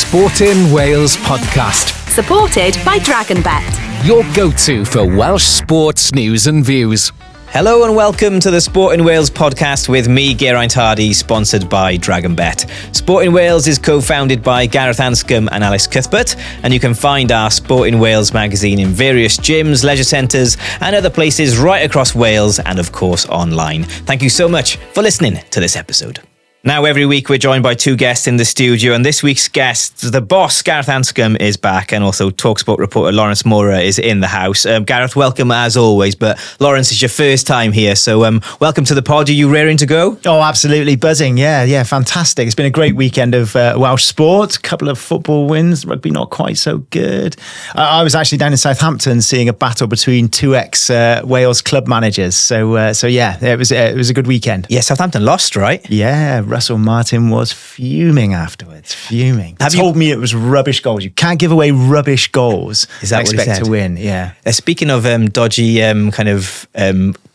Sportin Wales podcast. Supported by DragonBet, Your go-to for Welsh sports news and views. Hello and welcome to the Sportin Wales podcast with me, Geraint Hardy, sponsored by DragonBet. Sportin Wales is co-founded by Gareth Anscombe and Alice Cuthbert, and you can find our Sportin Wales magazine in various gyms, leisure centres and other places right across Wales and of course online. Thank you so much for listening to this episode. Now, every week we're joined by two guests in the studio, and this week's guest, the boss, Gareth Anscombe, is back, and also Talksport reporter Laurence Mora is in the house. Gareth, welcome as always, but Laurence, it's your first time here, so welcome to the pod. Are you raring to go? Oh, absolutely buzzing. Yeah, fantastic. It's been a great weekend of Welsh sport, a couple of football wins, rugby not quite so good. I was actually down in Southampton seeing a battle between two ex-Wales club managers, so yeah, it was a good weekend. Yeah, Southampton lost, right? Yeah, Russell Martin was fuming afterwards. Fuming. Told me it was rubbish goals. You can't give away rubbish goals. Is that what he expect said? To win? Yeah. Speaking of dodgy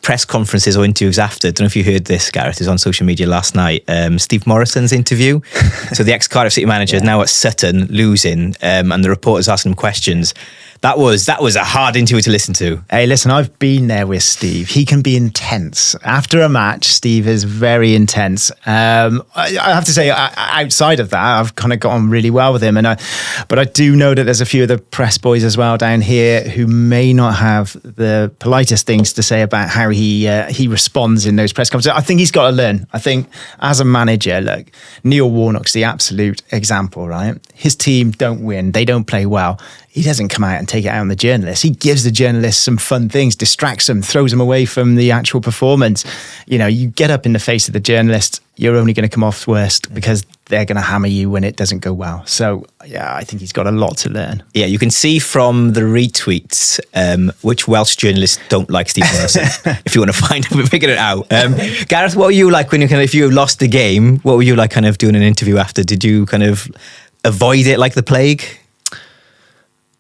press conferences or interviews after, I don't know if you heard this, Gareth, it was on social media last night. Steve Morrison's interview. So the ex-Cardiff City manager is now at Sutton losing, and the reporters asking him questions. That was a hard interview to listen to. Hey, listen, I've been there with Steve. He can be intense. After a match, Steve is very intense. I have to say, outside of that, I've kind of got on really well with him. But I do know that there's a few of the press boys as well down here who may not have the politest things to say about how he responds in those press conferences. I think he's got to learn. I think as a manager, look, Neil Warnock's the absolute example, right? His team don't win. They don't play well. He doesn't come out and take it out on the journalists. He gives the journalists some fun things, distracts them, throws them away from the actual performance. You know, you get up in the face of the journalist, you're only going to come off worst because they're going to hammer you when it doesn't go well. So, yeah, I think he's got a lot to learn. Yeah, you can see from the retweets which Welsh journalists don't like Steve Morrison. If you want to figure it out. Gareth, what were you like when if you lost the game? What were you like kind of doing an interview after? Did you kind of avoid it like the plague?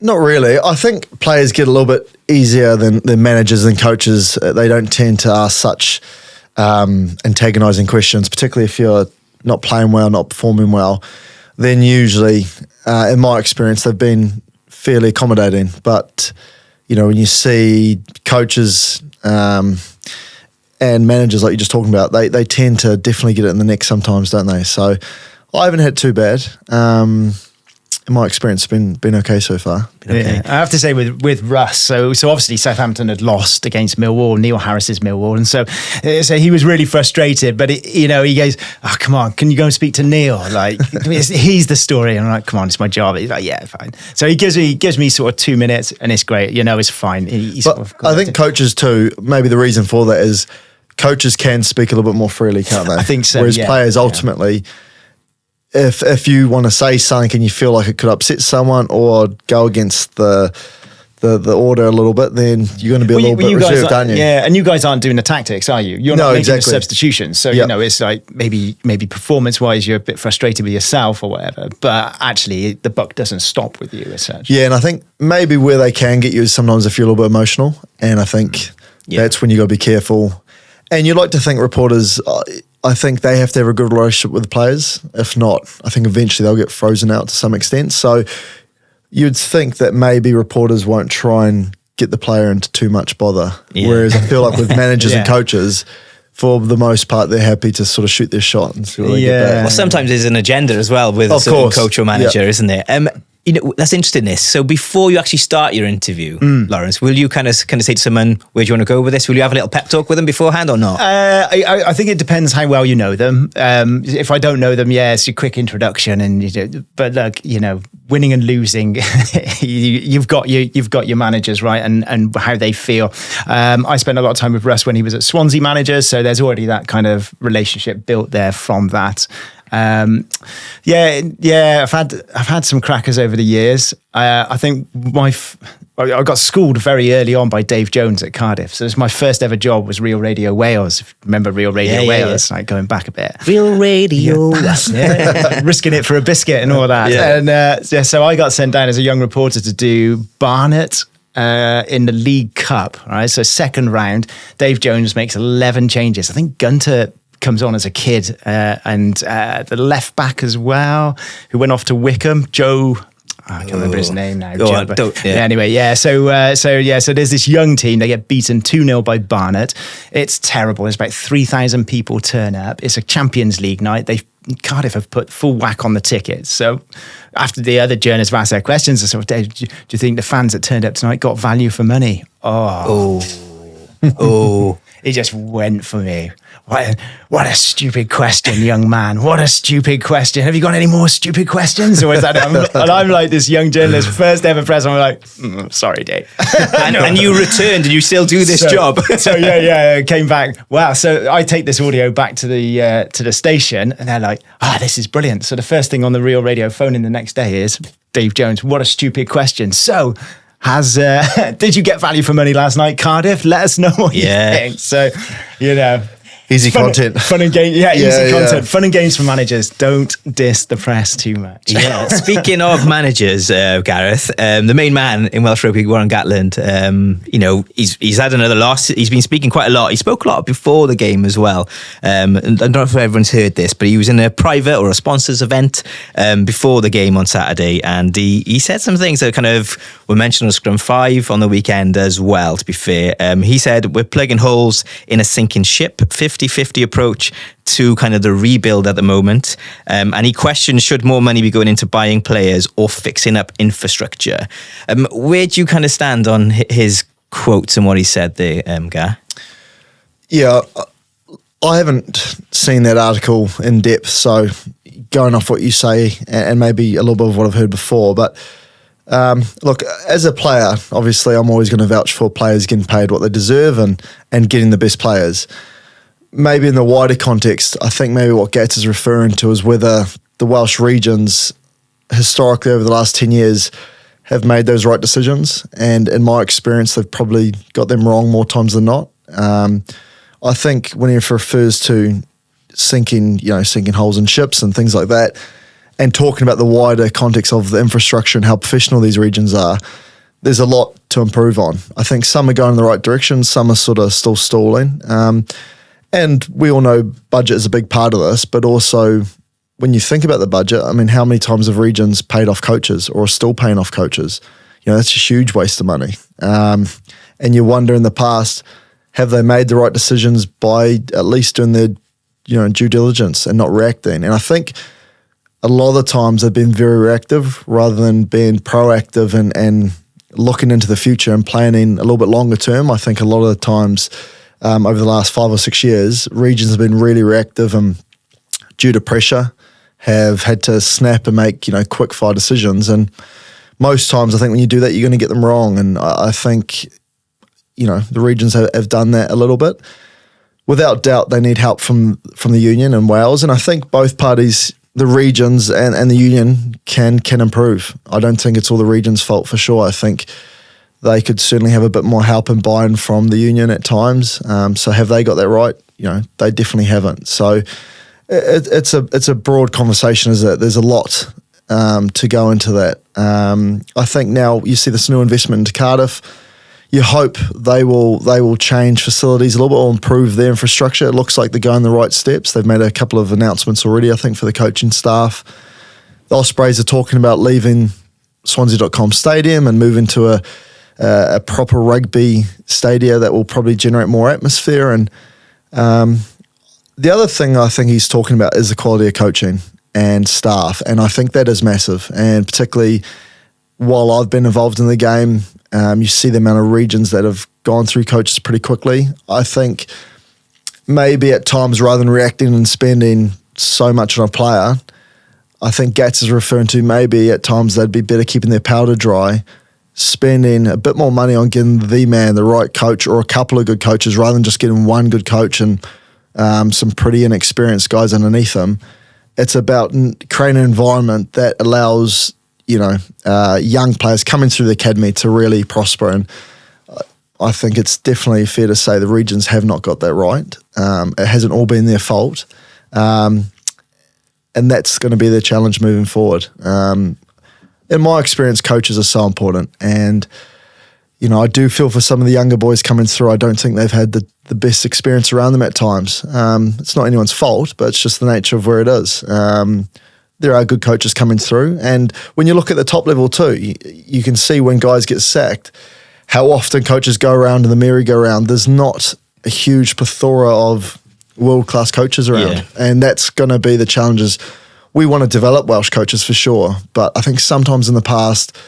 Not really. I think players get a little bit easier than managers and coaches. They don't tend to ask such antagonising questions, particularly if you're not playing well, not performing well. Then usually, in my experience, they've been fairly accommodating. But, you know, when you see coaches and managers like you're just talking about, they tend to definitely get it in the neck sometimes, don't they? So I haven't had too bad. In my experience, it's been okay so far. Okay. Yeah. I have to say with Russ, so obviously Southampton had lost against Millwall, Neil Harris's Millwall, and so he was really frustrated. But he goes, "Oh, come on, can you go and speak to Neil? Like he's the story." And I'm like, "Come on, it's my job." He's like, "Yeah, fine." So he gives me sort of 2 minutes, and it's great. You know, it's fine. I think coaches too. Maybe the reason for that is coaches can speak a little bit more freely, can't they? I think so. Whereas players ultimately. Yeah. If you want to say something and you feel like it could upset someone or go against the order a little bit, then you're going to be a little bit reserved, aren't you? Yeah, and you guys aren't doing the tactics, are you? You're not making the substitutions. So, you know, it's like maybe performance-wise you're a bit frustrated with yourself or whatever, but actually the buck doesn't stop with you as such. Yeah, and I think maybe where they can get you is sometimes if you're a little bit emotional, and I think that's when you got to be careful. And you like to think reporters... I think they have to have a good relationship with the players. If not, I think eventually they'll get frozen out to some extent. So you'd think that maybe reporters won't try and get the player into too much bother. Yeah. Whereas I feel like with managers and coaches, for the most part, they're happy to sort of shoot their shot and see what they get back. Well, sometimes there's an agenda as well with a certain coach or manager, isn't there? You know, that's interesting, this. So before you actually start your interview, Laurence, will you kind of say to someone, where do you want to go with this? Will you have a little pep talk with them beforehand or not? I think it depends how well you know them. If I don't know them, it's a quick introduction. But look, you know, winning and losing, you've got your managers, right, and how they feel. I spent a lot of time with Russ when he was at Swansea manager, so there's already that kind of relationship built there from that. I've had some crackers over the years. I think I got schooled very early on by Dave Jones at Cardiff. So my first ever job was Real Radio Wales. If you remember Real Radio Wales, like going back a bit. Real Radio, risking it for a biscuit and all that. And so I got sent down as a young reporter to do Barnet in the League Cup. Right, so second round, Dave Jones makes 11 changes. I think Gunter comes on as a kid, and the left back as well, who went off to Wickham, Joe. I can't remember his name now. Anyway, So there's this young team. They get beaten 2-0 by Barnet. It's terrible. There's about 3,000 people turn up. It's a Champions League night. Cardiff have put full whack on the tickets. So after the other journalists have asked their questions, I sort of, do you think the fans that turned up tonight got value for money? Oh. It just went for me. What a stupid question, young man. What a stupid question. Have you got any more stupid questions? Or is that? I'm like this young journalist, first ever press. I'm like, sorry, Dave. and you returned, and you still do this job. Came back. Wow. So I take this audio back to the station, and they're like, this is brilliant. So the first thing on the Real Radio phone in the next day is, Dave Jones, what a stupid question. So, did you get value for money last night, Cardiff? Let us know what you think. So, easy content. Fun and games. Easy content. Fun and games for managers. Don't diss the press too much. Yeah. Speaking of managers, Gareth, the main man in Welsh rugby, Warren Gatland, he's had another loss. He's been speaking quite a lot. He spoke a lot before the game as well. And I don't know if everyone's heard this, but he was in a private or a sponsors event before the game on Saturday, and he said some things that kind of were mentioned on Scrum 5 on the weekend as well, to be fair. He said, we're plugging holes in a sinking ship, 50-50 approach to kind of the rebuild at the moment. And he questioned, should more money be going into buying players or fixing up infrastructure? Where do you kind of stand on his quotes and what he said there, Gar? Yeah, I haven't seen that article in depth, so going off what you say and maybe a little bit of what I've heard before, but look, as a player, obviously I'm always going to vouch for players getting paid what they deserve and getting the best players. Maybe in the wider context, I think maybe what Gats is referring to is whether the Welsh regions historically over the last 10 years have made those right decisions. And in my experience, they've probably got them wrong more times than not. I think when he refers to sinking holes in ships and things like that, and talking about the wider context of the infrastructure and how professional these regions are, there's a lot to improve on. I think some are going in the right direction, some are sort of still stalling. And we all know budget is a big part of this, but also when you think about the budget, I mean, how many times have regions paid off coaches or are still paying off coaches? That's a huge waste of money. And you wonder in the past, have they made the right decisions by at least doing their due diligence and not reacting? And I think a lot of the times they've been very reactive rather than being proactive and looking into the future and planning a little bit longer term. I think a lot of the times over the last 5 or 6 years, regions have been really reactive and due to pressure have had to snap and make quick fire decisions. And most times I think when you do that, you're going to get them wrong. And I think the regions have done that a little bit. Without doubt, they need help from the union and Wales. And I think both parties, the regions and the union, can improve. I don't think it's all the region's fault for sure. I think they could certainly have a bit more help and buy-in from the union at times. So have they got that right? They definitely haven't. So it's a broad conversation, isn't it? There's a lot to go into that. I think now you see this new investment into Cardiff. You hope they will change facilities a little bit or improve their infrastructure. It looks like they're going the right steps. They've made a couple of announcements already, I think, for the coaching staff. The Ospreys are talking about leaving Swansea.com Stadium and moving to a proper rugby stadia that will probably generate more atmosphere. And the other thing I think he's talking about is the quality of coaching and staff. And I think that is massive. And particularly while I've been involved in the game, you see the amount of regions that have gone through coaches pretty quickly. I think maybe at times rather than reacting and spending so much on a player, I think Gats is referring to maybe at times they'd be better keeping their powder dry, spending a bit more money on getting the man, the right coach, or a couple of good coaches rather than just getting one good coach and some pretty inexperienced guys underneath them. It's about creating an environment that allows young players coming through the academy to really prosper. And I think it's definitely fair to say the regions have not got that right. It hasn't all been their fault. And that's going to be their challenge moving forward. In my experience, coaches are so important. And, I do feel for some of the younger boys coming through, I don't think they've had the best experience around them at times. It's not anyone's fault, but it's just the nature of where it is. There are good coaches coming through. And when you look at the top level too, you can see when guys get sacked, how often coaches go around in the merry-go-round. There's not a huge plethora of world-class coaches around. Yeah. And that's going to be the challenges. We want to develop Welsh coaches for sure. But I think sometimes in the past,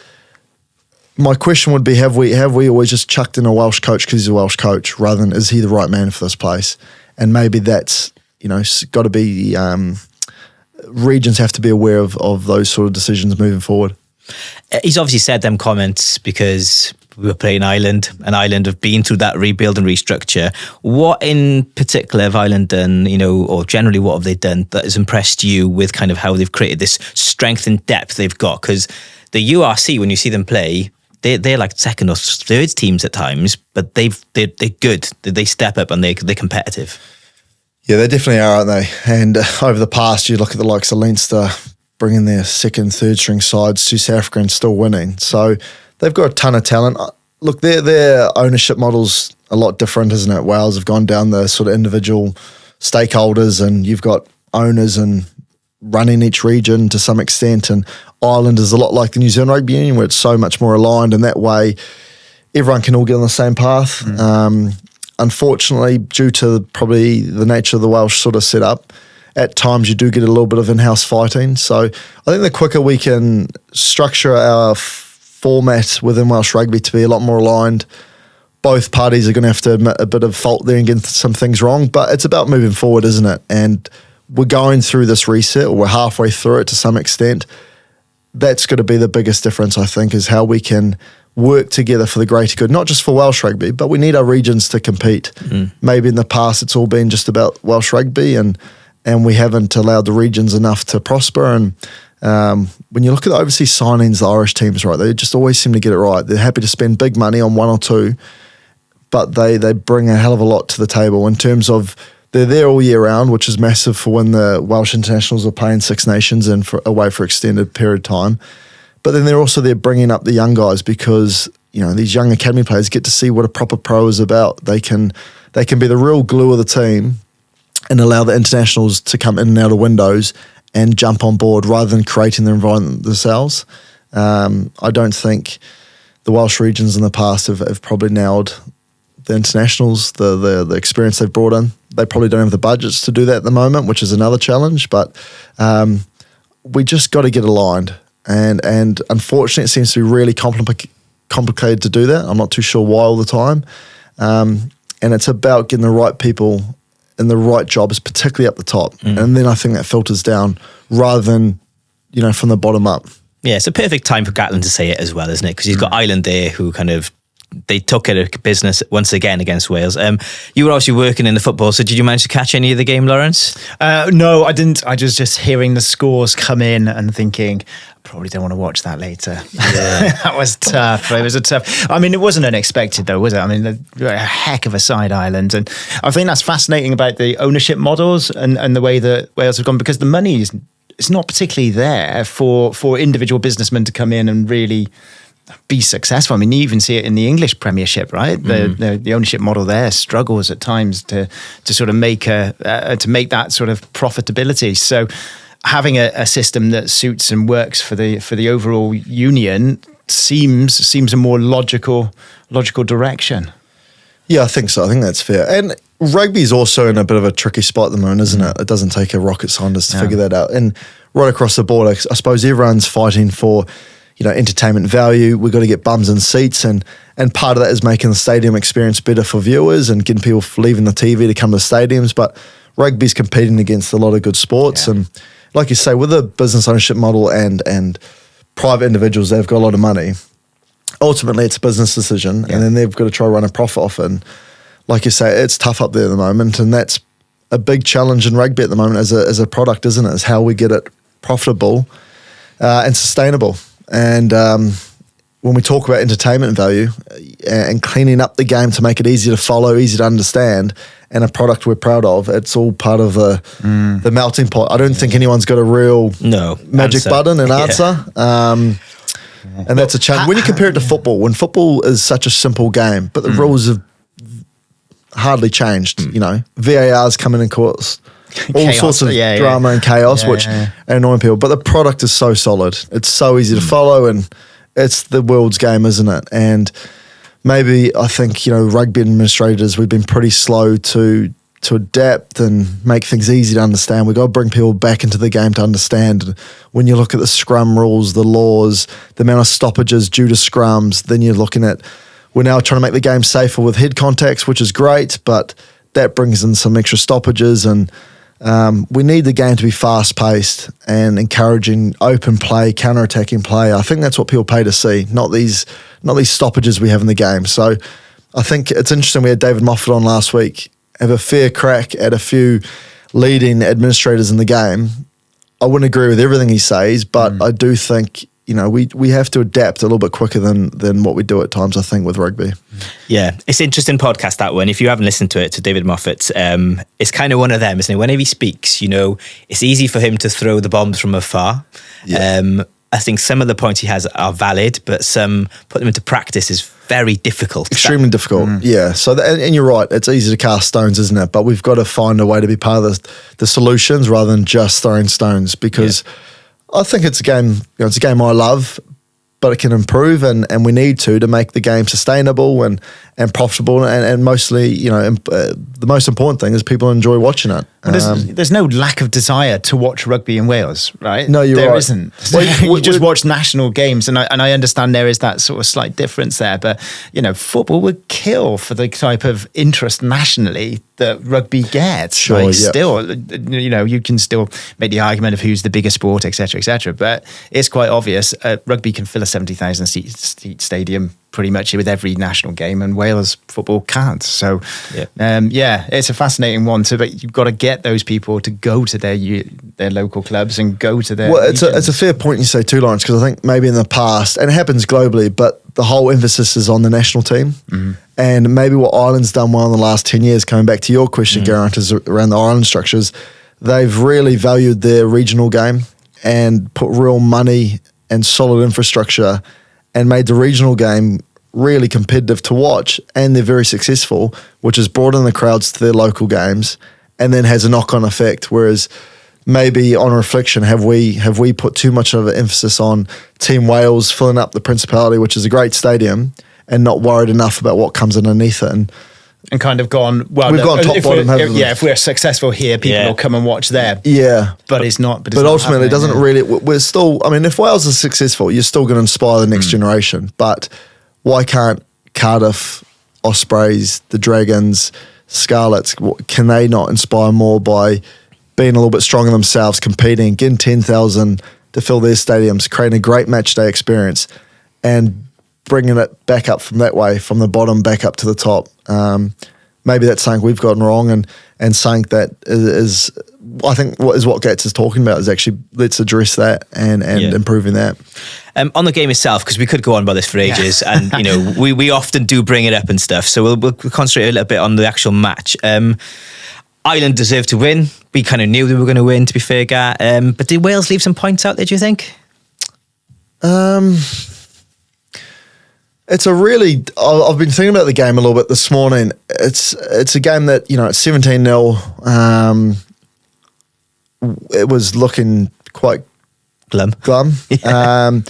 my question would be, have we always just chucked in a Welsh coach because he's a Welsh coach rather than is he the right man for this place? And maybe that's, got to be, regions have to be aware of those sort of decisions moving forward. He's obviously said them comments because we were playing Ireland, and Ireland have been through that rebuild and restructure. What in particular have Ireland done, or generally what have they done that has impressed you with kind of how they've created this strength and depth they've got? Because the URC, when you see them play, they're like second or third teams at times, but they're good. They step up and they're competitive. Yeah, they definitely are, aren't they? And over the past, you look at the likes of Leinster bringing their second, third string sides to South Africa and still winning. So they've got a ton of talent. Look, their ownership model's a lot different, isn't it? Wales have gone down the sort of individual stakeholders, and you've got owners and running each region to some extent, and Ireland is a lot like the New Zealand Rugby Union where it's so much more aligned, and that way everyone can all get on the same path. Unfortunately, due to probably the nature of the Welsh sort of setup, at times you do get a little bit of in-house fighting. So I think the quicker we can structure our format within Welsh Rugby to be a lot more aligned, both parties are going to have to admit a bit of fault there and get some things wrong, but it's about moving forward, isn't it? And we're going through this reset, or we're halfway through it to some extent. That's going to be the biggest difference, I think, is how we can work together for the greater good, not just for Welsh Rugby, but we need our regions to compete. Maybe in the past it's all been just about Welsh Rugby, and we haven't allowed the regions enough to prosper. And when you look at the overseas signings, the Irish teams, right, they just always seem to get it right. They're happy to spend big money on one or two, but they bring a hell of a lot to the table in terms of they're there all year round, which is massive for when the Welsh internationals are playing Six Nations and away for extended period of time. But then they're also there bringing up the young guys because, these young academy players get to see what a proper pro is about. They can be the real glue of the team and allow the internationals to come in and out of windows and jump on board rather than creating the environment themselves. I don't think the Welsh regions in the past have probably nailed the internationals, the experience they've brought in. They probably don't have the budgets to do that at the moment, which is another challenge. But we just got to get aligned. And unfortunately, it seems to be really complicated to do that. I'm not too sure why all the time. And it's about getting the right people in the right jobs, particularly up the top. And then I think that filters down rather than, from the bottom up. Yeah, it's a perfect time for Gatland to say it as well, isn't it? Because you've got Ireland there who kind of, they took care of business once again against Wales. You were obviously working in the football, so did you manage to catch any of the game, Laurence? No, I didn't. I was just hearing the scores come in and thinking, I probably don't want to watch that later. Yeah. That was tough. It was it wasn't unexpected though, was it? I mean, a heck of a side, Ireland. And I think that's fascinating about the ownership models and the way that Wales have gone, because the money is not particularly there for individual businessmen to come in and really be successful. I mean, you even see it in the English Premiership, right? The ownership model there struggles at times to sort of make that sort of profitability. So having a system that suits and works for the overall union seems a more logical direction. Yeah, I think so. I think that's fair. And rugby is also in a bit of a tricky spot at the moment, isn't it? It doesn't take a rocket scientist to figure that out. And right across the board, I suppose everyone's fighting for entertainment value. We've got to get bums in seats, and part of that is making the stadium experience better for viewers and getting people leaving the TV to come to stadiums. But rugby's competing against a lot of good sports, and like you say, with a business ownership model and private individuals, they've got a lot of money. Ultimately, it's a business decision, and then they've got to try to run a profit off it. And like you say, it's tough up there at the moment, and that's a big challenge in rugby at the moment as a product, isn't it? Is how we get it profitable and sustainable. And when we talk about entertainment value and cleaning up the game to make it easy to follow, easy to understand, and a product we're proud of, it's all part of the melting pot. I don't think anyone's got a real magic button and answer. And that's a challenge. When you compare it to football, when football is such a simple game, but the rules are hardly changed. You know, VAR's coming and caused all Chaos, sorts of drama and chaos, which are annoying people. But the product is so solid. It's so easy to follow, and it's the world's game, isn't it? And maybe I think, you know, rugby administrators, we've been pretty slow to adapt and make things easy to understand. We've got to bring people back into the game to understand. When you look at the scrum rules, the laws, the amount of stoppages due to scrums, then you're looking at, we're now trying to make the game safer with head contacts, which is great, but that brings in some extra stoppages, and we need the game to be fast-paced and encouraging open play, counter-attacking play. I think that's what people pay to see, not these stoppages we have in the game. So I think it's interesting. We had David Moffat on last week, have a fair crack at a few leading administrators in the game. I wouldn't agree with everything he says, but I do think, you know, we have to adapt a little bit quicker than what we do at times, I think, with rugby. Yeah, it's an interesting podcast, that one. If you haven't listened to it, to David Moffat, it's kind of one of them, isn't it? Whenever he speaks, you know, it's easy for him to throw the bombs from afar. Yeah. I think some of the points he has are valid, but some put them into practice is very difficult. Extremely difficult, yeah. So, and you're right, it's easy to cast stones, isn't it? But we've got to find a way to be part of the solutions rather than just throwing stones, because I think it's a game, you know, it's a game I love, but it can improve, and we need to make the game sustainable and profitable, and mostly, you know, the most important thing is people enjoy watching it. Well, there's no lack of desire to watch rugby in Wales, right? No, you're right. There isn't. You just watch national games, and I understand there is that sort of slight difference there, but, you know, football would kill for the type of interest nationally that rugby gets. Sure, like, still, you know, you can still make the argument of who's the bigger sport, etc., but it's quite obvious. Rugby can fill a 70,000 seat stadium pretty much with every national game, and Wales football can't. So, it's a fascinating one. So, but you've got to get those people to go to their local clubs and go to their. Well, it's a fair point you say too, Laurence, because I think maybe in the past, and it happens globally, but the whole emphasis is on the national team. And maybe what Ireland's done well in the last 10 years, coming back to your question, Gareth, is around the Ireland structures. They've really valued their regional game and put real money and solid infrastructure and made the regional game really competitive to watch, and they're very successful, which has brought in the crowds to their local games and then has a knock-on effect. Whereas maybe on reflection, have we put too much of an emphasis on Team Wales filling up the Principality, which is a great stadium, and not worried enough about what comes underneath it? And kind of gone, well, we've gone top bottom, haven't we? Yeah, if we're successful here, people will come and watch there. Yeah. But it's not. But ultimately, it doesn't really, we're still, I mean, if Wales is successful, you're still going to inspire the next generation. But why can't Cardiff, Ospreys, the Dragons, Scarlets, can they not inspire more by being a little bit stronger themselves, competing, getting 10,000 to fill their stadiums, creating a great match day experience, and bringing it back up from that way, from the bottom back up to the top? Maybe that's something we've gotten wrong, and something that is I think what Gats is talking about is actually, let's address that and improving that. On the game itself, because we could go on about this for ages, and you know we often do bring it up and stuff, so we'll concentrate a little bit on the actual match. Ireland deserved to win. We kind of knew they were going to win, to be fair, Gar. But did Wales leave some points out there, do you think? It's a really, I've been thinking about the game a little bit this morning. It's a game that, you know, it's 17-0. It was looking quite glum. Yeah.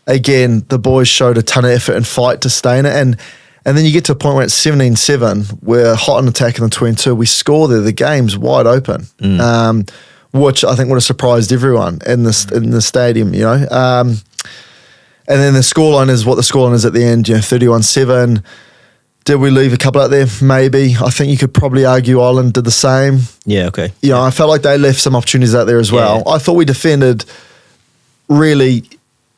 Again, the boys showed a ton of effort and fight to stay in it. And then you get to a point where it's 17-7, we're hot on attack in the 22, we score there, the game's wide open, which I think would have surprised everyone in the stadium, you know. And then the scoreline is what the scoreline is at the end, you know, 31-7. Did we leave a couple out there? Maybe. I think you could probably argue Ireland did the same. Yeah, okay. You know, I felt like they left some opportunities out there as well. Yeah. I thought we defended really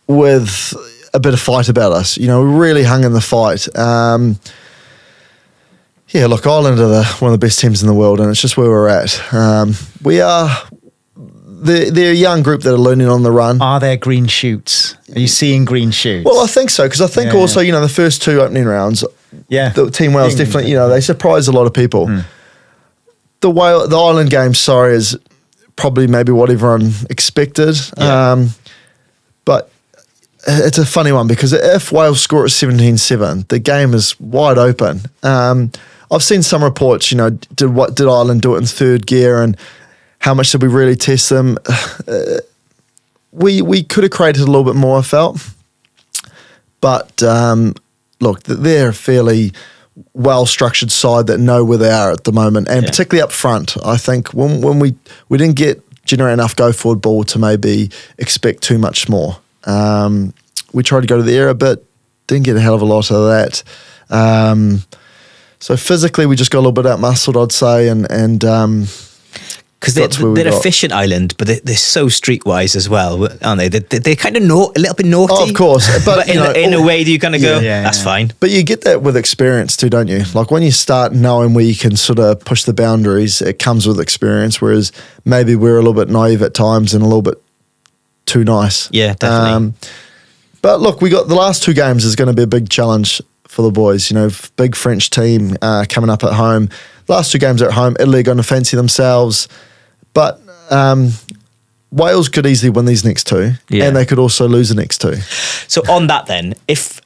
with a bit of fight about us. You know, we really hung in the fight. Yeah, look, Ireland are one of the best teams in the world, and it's just where we're at. They're a young group that are learning on the run. Are there green shoots? Are you seeing green shoots? Well, I think so, because I think also, you know, the first two opening rounds, the Team Wales definitely, you know, they surprised a lot of people. The Ireland game, is probably maybe what everyone expected. But it's a funny one, because if Wales score at 17-7, the game is wide open. I've seen some reports, did Ireland do it in third gear and how much did we really test them? We could have created a little bit more, I felt. But look, they're a fairly well-structured side that know where they are at the moment, and particularly up front. I think when we didn't generate enough go-forward ball to maybe expect too much more. We tried to go to the area, but didn't get a hell of a lot of that. So physically, we just got a little bit out-muscled, I'd say, and because they're efficient Ireland, but they're so streetwise as well, aren't they? They're kind of a little bit naughty. Oh, of course. But in a way that you kind of go, that's fine. But you get that with experience too, don't you? Like when you start knowing where you can sort of push the boundaries, it comes with experience, whereas maybe we're a little bit naive at times and a little bit too nice. Yeah, definitely. But look, we got the last 2 games is going to be a big challenge for the boys. Big French team coming up at home. The last 2 games are at home. Italy are going to fancy themselves. But Wales could easily win these next 2, and they could also lose the next 2. So on that then, if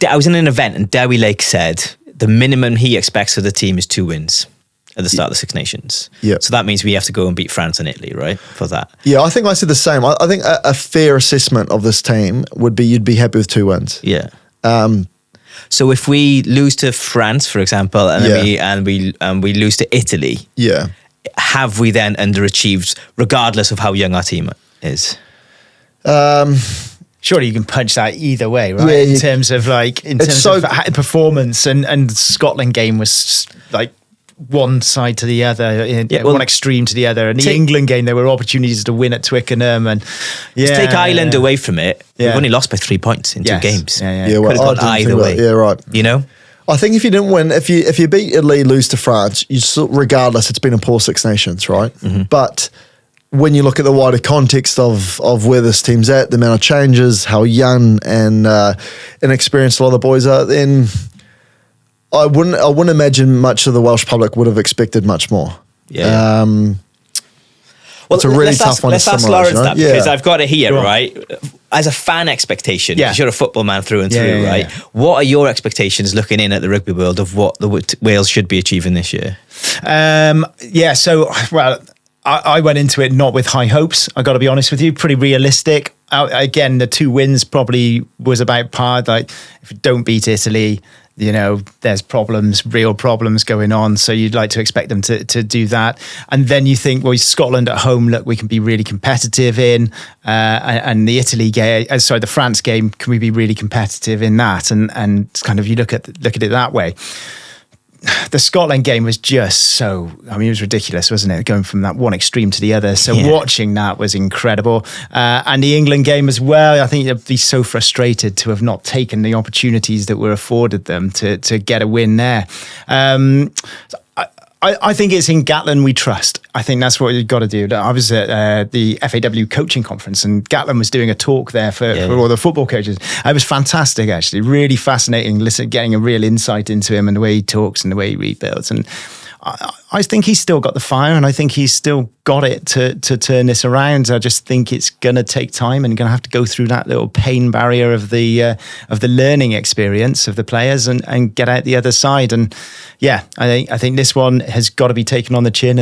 I was in an event and Dewi Lake said the minimum he expects of the team is 2 wins at the start of the Six Nations. Yeah. So that means we have to go and beat France and Italy, right, for that? Yeah, I think I said the same. I think a fair assessment of this team would be you'd be happy with 2 wins. Yeah. So if we lose to France, for example, and we lose to Italy, have we then underachieved, regardless of how young our team is? Surely you can punch that either way, right? In terms of performance, and Scotland game was like one side to the other, one extreme to the other. And the England game, there were opportunities to win at Twickenham, and take Ireland away from it. We've only lost by 3 points in 2 games. Well, could have gone either way. Yeah, right. I think if you didn't win, if you beat Italy, lose to France, you still, regardless, it's been a poor Six Nations, right? Mm-hmm. But when you look at the wider context of where this team's at, the amount of changes, how young and inexperienced a lot of the boys are, then I wouldn't imagine much of the Welsh public would have expected much more. Yeah. It's a really tough one to summarize. Let's ask Laurence that, because I've got it here, right? As a fan expectation, because you're a football man through and through, right? Yeah. What are your expectations looking in at the rugby world of what the Wales should be achieving this year? I went into it not with high hopes. I got to be honest with you, pretty realistic. Again, the 2 wins probably was about par. Like, if you don't beat Italy, there's real problems going on. So you'd like to expect them to do that. And then you think, well, Scotland at home, look, we can be really competitive in. And the the France game, can we be really competitive in that? And kind of you look at it that way. The Scotland game was just it was ridiculous, wasn't it? Going from that one extreme to the other. So watching that was incredible. And the England game as well, I think they'd be so frustrated to have not taken the opportunities that were afforded them to get a win there. I think it's in Gatland we trust. I think that's what you've got to do. I was at the FAW coaching conference, and Gatland was doing a talk there for all the football coaches. It was fantastic, actually. Really fascinating, getting a real insight into him and the way he talks and the way he rebuilds. And I think he's still got the fire, and I think he's still got it to turn this around. I just think it's going to take time, and going to have to go through that little pain barrier of the learning experience of the players and get out the other side. And I think this one has got to be taken on the chin,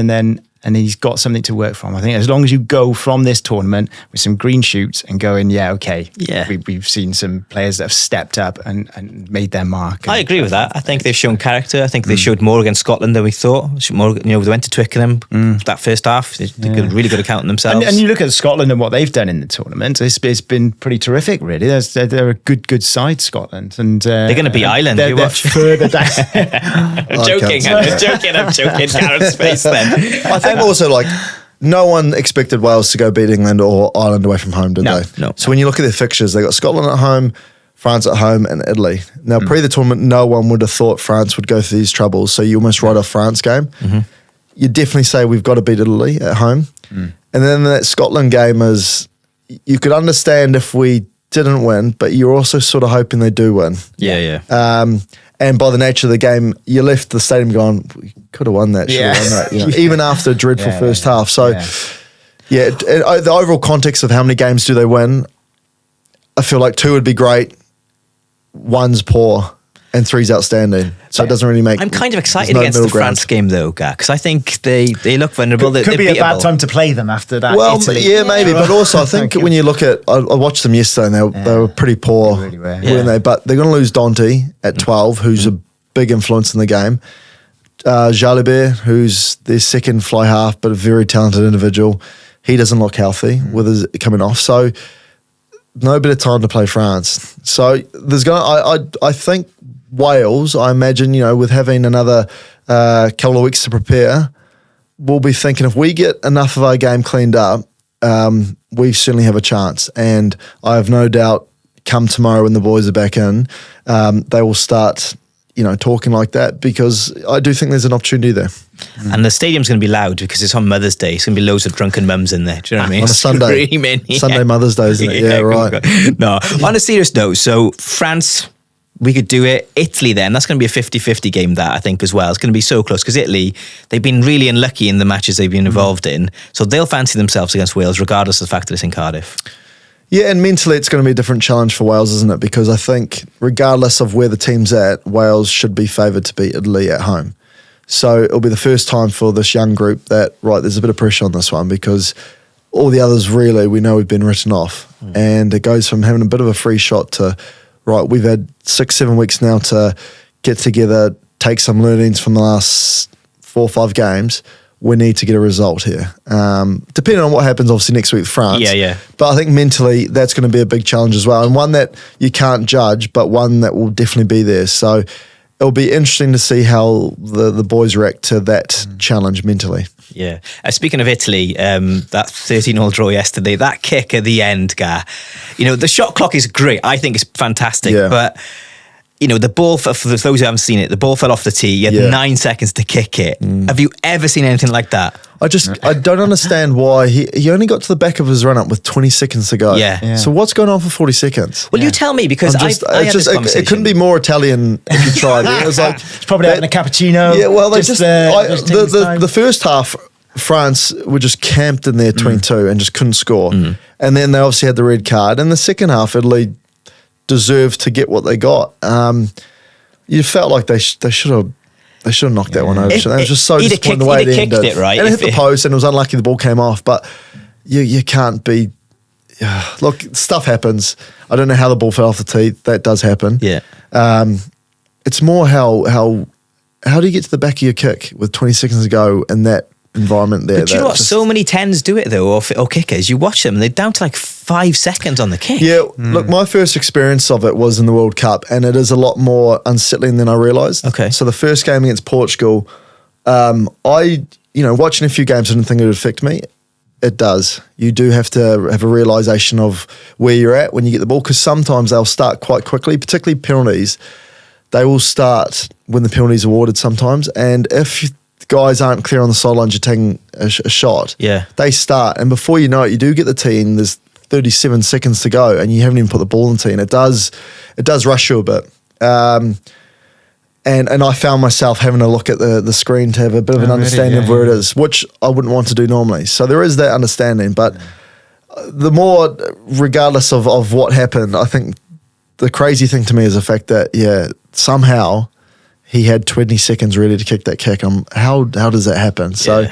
and he's got something to work from. I think as long as you go from this tournament with some green shoots and going, we've seen some players that have stepped up and made their mark. I agree with that. I think they've shown character. I think they showed more against Scotland than we thought. More, they went to Twickenham that first half. They really good at counting themselves. And you look at Scotland and what they've done in the tournament. It's been pretty terrific, really. They're a good side, Scotland, and they're going to beat Ireland. They're further down. I'm joking. Gareth's face then. I think also, no one expected Wales to go beat England or Ireland away from home, did they? No. So when you look at their fixtures, they got Scotland at home, France at home, and Italy. Now, pre the tournament, no one would have thought France would go through these troubles. So you almost write off France game. Mm-hmm. You definitely say we've got to beat Italy at home. And then that Scotland game is, you could understand if we didn't win, but you're also sort of hoping they do win. Yeah. And by the nature of the game, you left the stadium going, we could have won that, should have won that. Even after a dreadful first half. So, the overall context of how many games do they win, I feel like 2 would be great, 1's poor. and 3's outstanding. So it doesn't really make. I'm kind of excited there's no against the middle ground. France game though, because I think they look vulnerable. Could be a bad time to play them after that. Well, Italy. yeah, maybe. But also, I think when you look at, I watched them yesterday, and they were pretty poor, They really were. weren't they? But they're going to lose Dante at 12, who's a big influence in the game. Jalibert, who's their second fly half, but a very talented individual. He doesn't look healthy with his coming off. So no better time to play France. So there's going. I think Wales. I imagine with having another couple of weeks to prepare, we'll be thinking if we get enough of our game cleaned up, we certainly have a chance. And I have no doubt, come tomorrow when the boys are back in, they will start. Talking like that, because I do think there's an opportunity there. And the stadium's going to be loud because it's on Mother's Day. It's going to be loads of drunken mums in there. Do you know what I mean? On a Sunday. Screaming, yeah. Sunday Mother's Day, isn't it? Yeah, right. No, on a serious note, so France, we could do it. Italy then, that's going to be a 50-50 game, that I think as well. It's going to be so close because Italy, they've been really unlucky in the matches they've been involved in. So they'll fancy themselves against Wales regardless of the fact that it's in Cardiff. Yeah, and mentally it's going to be a different challenge for Wales, isn't it? Because I think regardless of where the team's at, Wales should be favoured to beat Italy at home. So it'll be the first time for this young group that, right, there's a bit of pressure on this one, because all the others really, we know we've been written off. And it goes from having a bit of a free shot to, right, we've had 6-7 weeks now to get together, take some learnings from the last 4 or 5 games. We need to get a result here. Depending on what happens, obviously, next week with France. Yeah. But I think mentally, that's going to be a big challenge as well. And one that you can't judge, but one that will definitely be there. So it'll be interesting to see how the boys react to that challenge mentally. Yeah. Speaking of Italy, that 13-0 draw yesterday, that kick at the end, Gar, the shot clock is great. I think it's fantastic. Yeah. But, the ball, for those who haven't seen it, the ball fell off the tee. You had 9 seconds to kick it. Have you ever seen anything like that? I don't understand why he only got to the back of his run-up with 20 seconds to go. Yeah. So what's going on for 40 seconds? Well, you tell me, because I had this conversation. It couldn't be more Italian if you tried. It was like It's probably having a cappuccino. Yeah, well, they the the first half, France were just camped in their 22 and just couldn't score. And then they obviously had the red card. And the second half, Italy deserved to get what they got. You felt like they should have knocked that one over. It was just so disappointing the way it ended. It, right? And it hit the post, and it was unlucky the ball came off. But you can't be. Look, stuff happens. I don't know how the ball fell off the tee. That does happen. Yeah. It's more how do you get to the back of your kick with 20 seconds to go in that environment there? But you know what? So many 10s do it though, or kickers. You watch them, and they're down to like 5 seconds on the kick. Yeah, look, my first experience of it was in the World Cup, and it is a lot more unsettling than I realised. Okay. So the first game against Portugal, watching a few games, I didn't think it would affect me. It does. You do have to have a realisation of where you're at when you get the ball, because sometimes they'll start quite quickly, particularly penalties. They will start when the penalty's awarded sometimes, and if guys aren't clear on the sidelines, you're taking a shot. Yeah. They start, and before you know it, you do get the tee, and there's 37 seconds to go, and you haven't even put the ball in the tee, and it does rush you a bit. And I found myself having a look at the screen to have a bit of an understanding of where it is, which I wouldn't want to do normally. So there is that understanding, but the more, regardless of what happened, I think the crazy thing to me is the fact that, somehow he had 20 seconds ready to kick that kick. How does that happen? So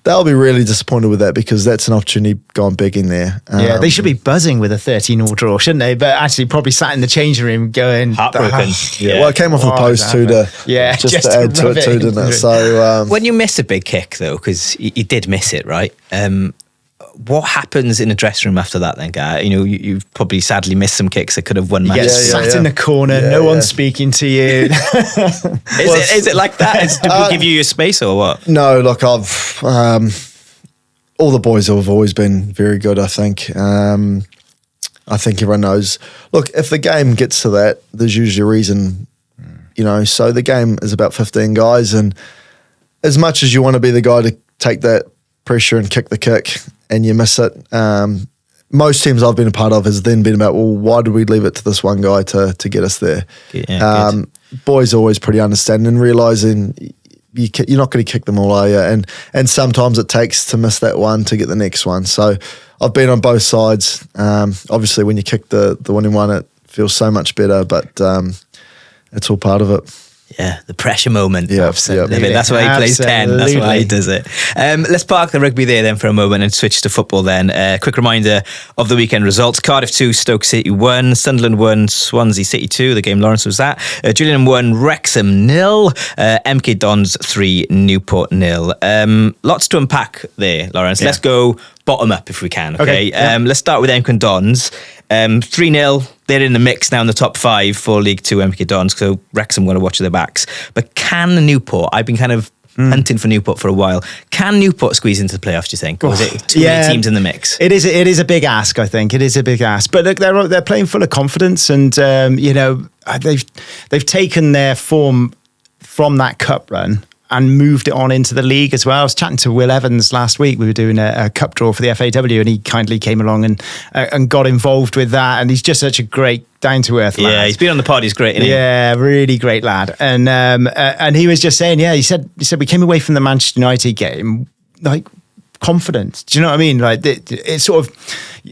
they'll be really disappointed with that, because that's an opportunity gone begging there. They should be buzzing with a 13-0 draw, shouldn't they? But actually probably sat in the changing room going... heartbroken. Well, it came off the post too, to add to it too, didn't it? So when you miss a big kick though, because you did miss it, right? What happens in the dressing room after that then, Guy? You've probably sadly missed some kicks that could have won matches. Sat in the corner, no one's speaking to you. Is it like that? Did we give you your space or what? No, look, I've all the boys have always been very good, I think. I think everyone knows. Look, if the game gets to that, there's usually a reason, so the game is about 15 guys, and as much as you want to be the guy to take that pressure and kick the kick and you miss it, most teams I've been a part of has then been about, well, why did we leave it to this one guy to get us there? Boys are always pretty understanding and realising you're not going to kick them all, are you? And sometimes it takes to miss that one to get the next one. So I've been on both sides. Obviously, when you kick the winning one, it feels so much better. But it's all part of it. Yeah, the pressure moment. Yeah, Absolutely. That's why he plays 10. That's why he does it. Let's park the rugby there then for a moment and switch to football then. Quick reminder of the weekend results. Cardiff 2, Stoke City 1, Sunderland 1, Swansea City 2, the game Laurence was at. Gillingham 1, Wrexham 0, MK Dons 3, Newport 0. Lots to unpack there, Laurence. Let's go bottom up if we can. Okay. Let's start with MK Dons. 3-0. They're in the mix now in the top 5 for League 2 MK Dons, so Wrexham want to watch their backs. But can Newport, I've been kind of hunting for Newport for a while, can Newport squeeze into the playoffs, do you think? Or is it too many teams in the mix? It is a big ask, I think. It is a big ask. But look, they're playing full of confidence, and they've taken their form from that cup run and moved it on into the league as well. I was chatting to Will Evans last week. We were doing a cup draw for the FAW, and he kindly came along and got involved with that. And he's just such a great, down-to-earth lad. Yeah, he's been on the pod. He's great, isn't he? Yeah, really great lad. And he was just saying, he said we came away from the Manchester United game like confident. Do you know what I mean? Like it's sort of,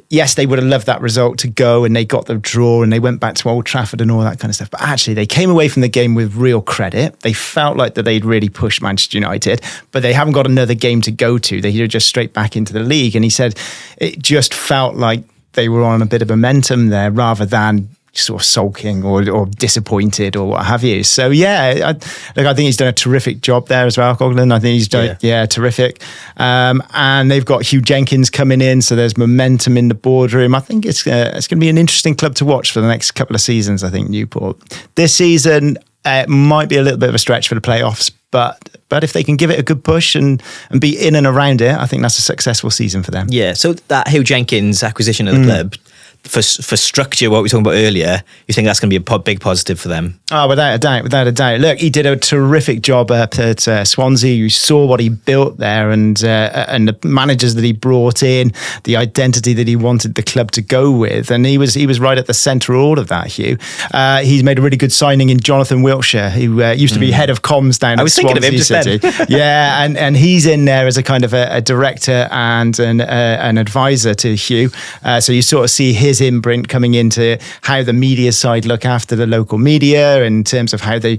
yes, they would have loved that result to go, and they got the draw, and they went back to Old Trafford and all that kind of stuff. But actually, they came away from the game with real credit. They felt like that they'd really pushed Manchester United, but they haven't got another game to go to. They're just straight back into the league. And he said it just felt like they were on a bit of momentum there, rather than sort of sulking or disappointed or what have you. So I think he's done a terrific job there as well, Coughlin. I think he's done terrific. And they've got Hugh Jenkins coming in, so there's momentum in the boardroom. I think it's going to be an interesting club to watch for the next couple of seasons. I think Newport this season might be a little bit of a stretch for the playoffs, but if they can give it a good push and be in and around it, I think that's a successful season for them. Yeah. So that Hugh Jenkins acquisition of the club, for structure, what we were talking about earlier, you think that's going to be a big positive for them? Oh, without a doubt. Look, he did a terrific job up at Swansea. You saw what he built there, and the managers that he brought in, the identity that he wanted the club to go with, and he was right at the centre of all of that, Hugh. He's made a really good signing in Jonathan Wiltshire, who used to be head of comms down at Swansea City. Yeah, and he's in there as a kind of a director and an advisor to Hugh. So you sort of see his imprint coming into how the media side look after the local media in terms of how they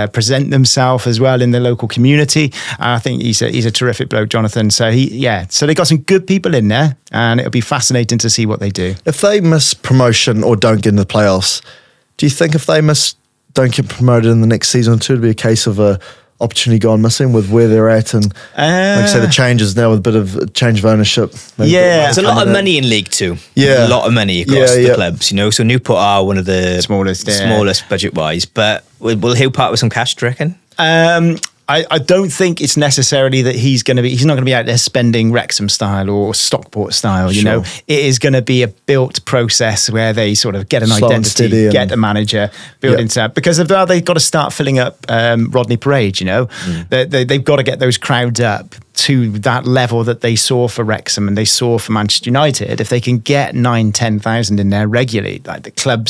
present themselves as well in the local community. I think he's a terrific bloke, Jonathan. So so they got some good people in there, and it'll be fascinating to see what they do. If they miss promotion or don't get in the playoffs, do you think if they don't get promoted in the next season or two, it'll be a case of a opportunity gone missing with where they're at, and like I say, the changes now with a bit of change of ownership. There's a lot of money in League 2. Yeah, a lot of money across the clubs. So Newport are one of the smallest budget wise. But will Hill part with some cash, do you reckon? I don't think it's necessarily that he's not going to be out there spending Wrexham style or Stockport style. You know, it is going to be a built process where they sort of get an identity, get a manager, build into that. Because of that, they've got to start filling up Rodney Parade. They've got to get those crowds up to that level that they saw for Wrexham and they saw for Manchester United. If they can get 9,000-10,000 in there regularly, like the club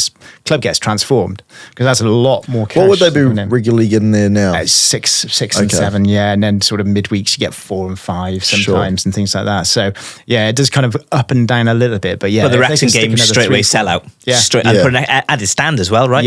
gets transformed, because that's a lot more cash. What would they be regularly getting there now? Six and 7, and then sort of midweeks you get 4 and 5 sometimes, and things like that. So it does kind of up and down a little bit, but the Wrexham game straight away sell out. Straight and put an added stand as well, right?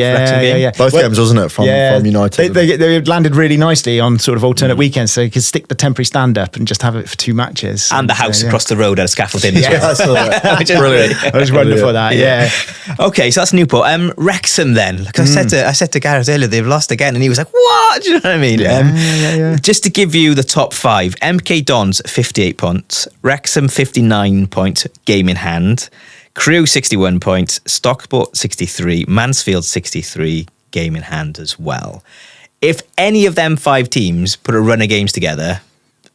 Both games, wasn't it, from United? They landed really nicely on sort of alternate weekends, so you could stick the temporary stand up and just have it for 2 matches. And the house across the road had a scaffold in as well. I saw that. Which is brilliant. That was wonderful, that. Okay, so that's Newport. Wrexham then. Like I said to Gareth earlier, they've lost again, and he was like, what? Do you know what I mean? Just to give you the top 5, MK Dons 58 points, Wrexham 59 points, game in hand, Crewe 61 points, Stockport 63, Mansfield 63, game in hand as well. If any of them 5 teams put a run of games together,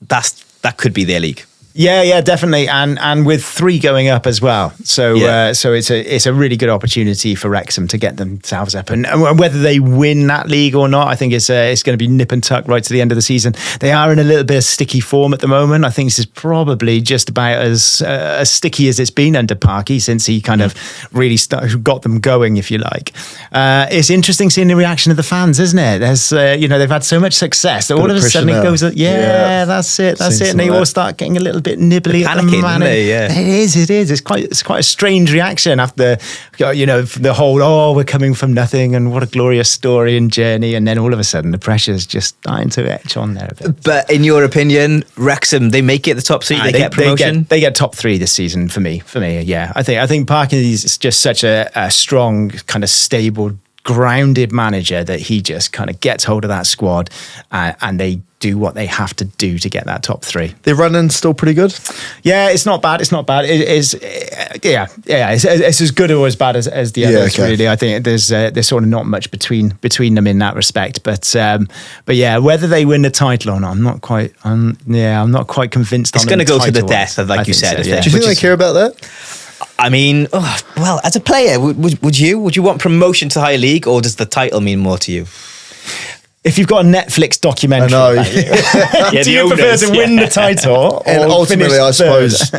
that could be their league. Yeah, definitely, and with 3 going up as well. So it's a really good opportunity for Wrexham to get themselves up, and whether they win that league or not, I think it's going to be nip and tuck right to the end of the season. They are in a little bit of sticky form at the moment. I think this is probably just about as sticky as it's been under Parky since he kind of really got them going, if you like. It's interesting seeing the reaction of the fans, isn't it? There's they've had so much success that all of a sudden it goes, that's it, and they all start getting a little bit bit nibbly at the panicking, man. aren't they? Yeah. It is. It's quite a strange reaction after, the whole, we're coming from nothing and what a glorious story and journey. And then all of a sudden the pressure's just starting to etch on there a bit. But in your opinion, Wrexham, they make it the top 3, they get promotion? They get top 3 this season for me, yeah. I think Parkin is just such a strong, kind of stable, grounded manager that he just kind of gets hold of that squad and they do what they have to do to get that top 3. Their run-in's still pretty good? Yeah, it's not bad. It is, it's as good or as bad as the others, really. I think there's sort of not much between them in that respect. But yeah, whether they win the title or not, I'm not quite convinced. It's going to go to the death, like you said. So, yeah. Do you think they care about that? I mean, well, as a player, would you want promotion to higher league, or does the title mean more to you? If you've got a Netflix documentary, do you prefer to win the title? And or ultimately, I finish suppose